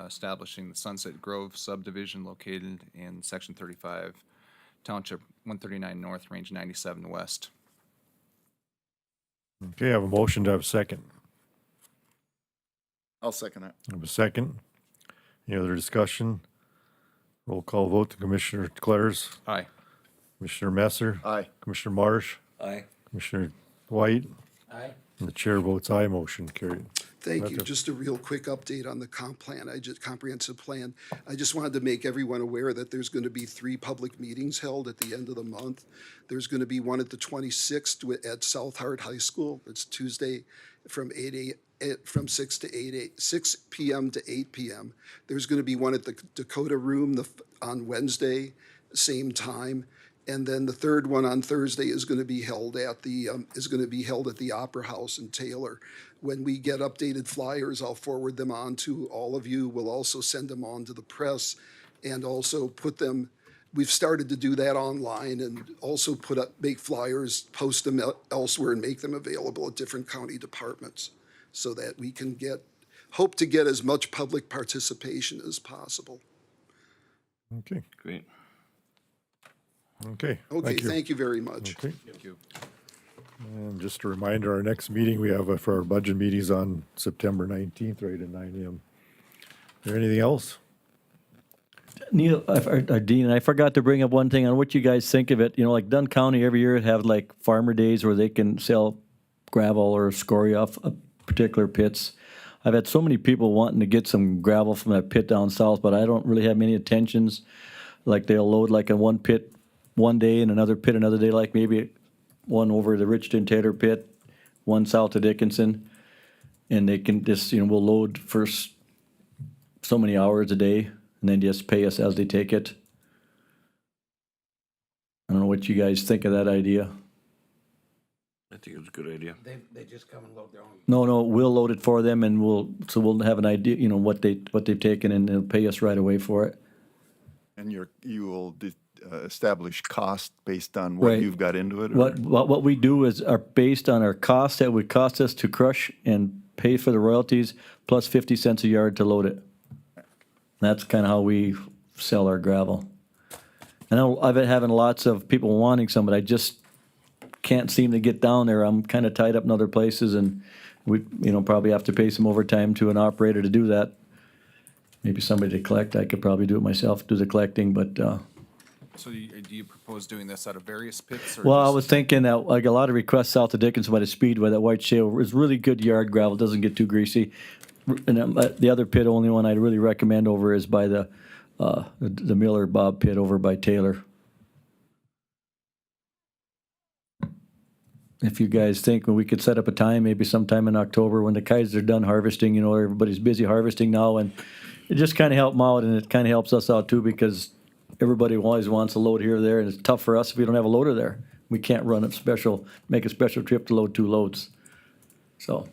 establishing the Sunset Grove subdivision located in Section 35, Township 139 North, Range 97 West. Okay, I have a motion to have a second. I'll second it. I have a second. Any other discussion? Roll call vote to Commissioner Clares, Aye. Commissioner Messer, Aye. Commissioner Marsh, Aye. Commissioner White, Aye. and the chair votes aye, motion carried. Thank you. That's it. Just a real quick update on the comprehensive plan. I just wanted to make everyone aware that there's going to be 3 public meetings held at the end of the month. There's going to be one at the 26th at South Hart High School. It's Tuesday from 6 to 6 p.m. to 8 p.m. There's going to be one at the Dakota Room on Wednesday, same time. And then the third one on Thursday is going to be held at the Opera House in Taylor. When we get updated flyers, I'll forward them on to all of you. We'll also send them on to the press and also put them. We've started to do that online and also make flyers, post them elsewhere, and make them available at different county departments so that we can hope to get as much public participation as possible. Okay, Great. okay. Okay, thank you very much. Okay. Thank you. And just a reminder, our next meeting, we have for our budget meetings on September 19th, right at 9 a.m. Is there anything else? Neil, Dean, I forgot to bring up one thing on what you guys think of it. You know, like Dunn County every year have like farmer days where they can sell gravel or scoria off of particular pits. I've had so many people wanting to get some gravel from that pit down south, but I don't really have many attentions. Like they'll load like in one pit one day and another pit another day, like maybe one over the Richton Taylor pit, one south of Dickinson. And they can just, we'll load for so many hours a day and then just pay us as they take it. I don't know what you guys think of that idea. I think it's a good idea. They just come and load their own. No, we'll load it for them and we'll have an idea, what they've taken and they'll pay us right away for it. And you will establish cost based on what Right. you've got into it? or- What we do is are based on our cost that would cost us to crush and pay for the royalties plus 50 cents a yard to load it. That's kind of how we sell our gravel. And I've been having lots of people wanting some, but I just can't seem to get down there. I'm kind of tied up in other places and we, probably have to pay some overtime to an operator to do that. Maybe somebody to collect. I could probably do it myself, do the collecting, but, So do you propose doing this out of various pits? Or well, I just- was thinking that I got a lot of requests south of Dickinson by the Speedway, that white shale is really good yard gravel, doesn't get too greasy. And the other pit, only one I'd really recommend over is by the Miller Bob pit over by Taylor. If you guys think we could set up a time, maybe sometime in October when the guys are done harvesting, everybody's busy harvesting now, and it just kind of help them out, and it kind of helps us out too, because everybody always wants a load here or there, and it's tough for us if we don't have a loader there. We can't make a special trip to load 2 loads. So,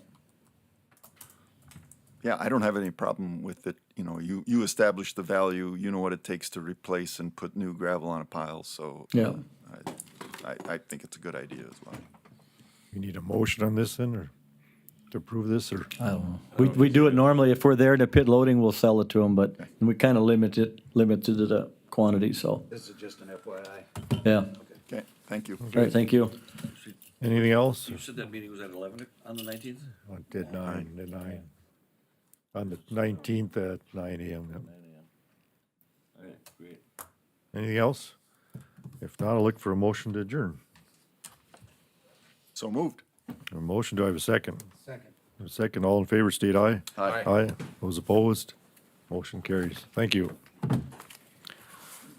Yeah, I don't have any problem with it. You establish the value, you know what it takes to replace and put new gravel on a pile, so. Yeah. I think it's a good idea as well. You need a motion on this then, or to approve this, or? I don't know. We do it normally, if we're there in the pit loading, we'll sell it to them, but we kind of limit to the quantity, so, This is just an FYI. yeah. Okay, thank you. All right, thank you. Anything else? You said that meeting was at 11 on the 19th? On did 9. On the 19th at 9 a.m. Yep. All right, great. Anything else? If not, I'll look for a motion to adjourn. So moved. A motion, do I have a second? Second. A second, all in favor, state aye. Aye. Aye. Those opposed? Motion carries. Thank you.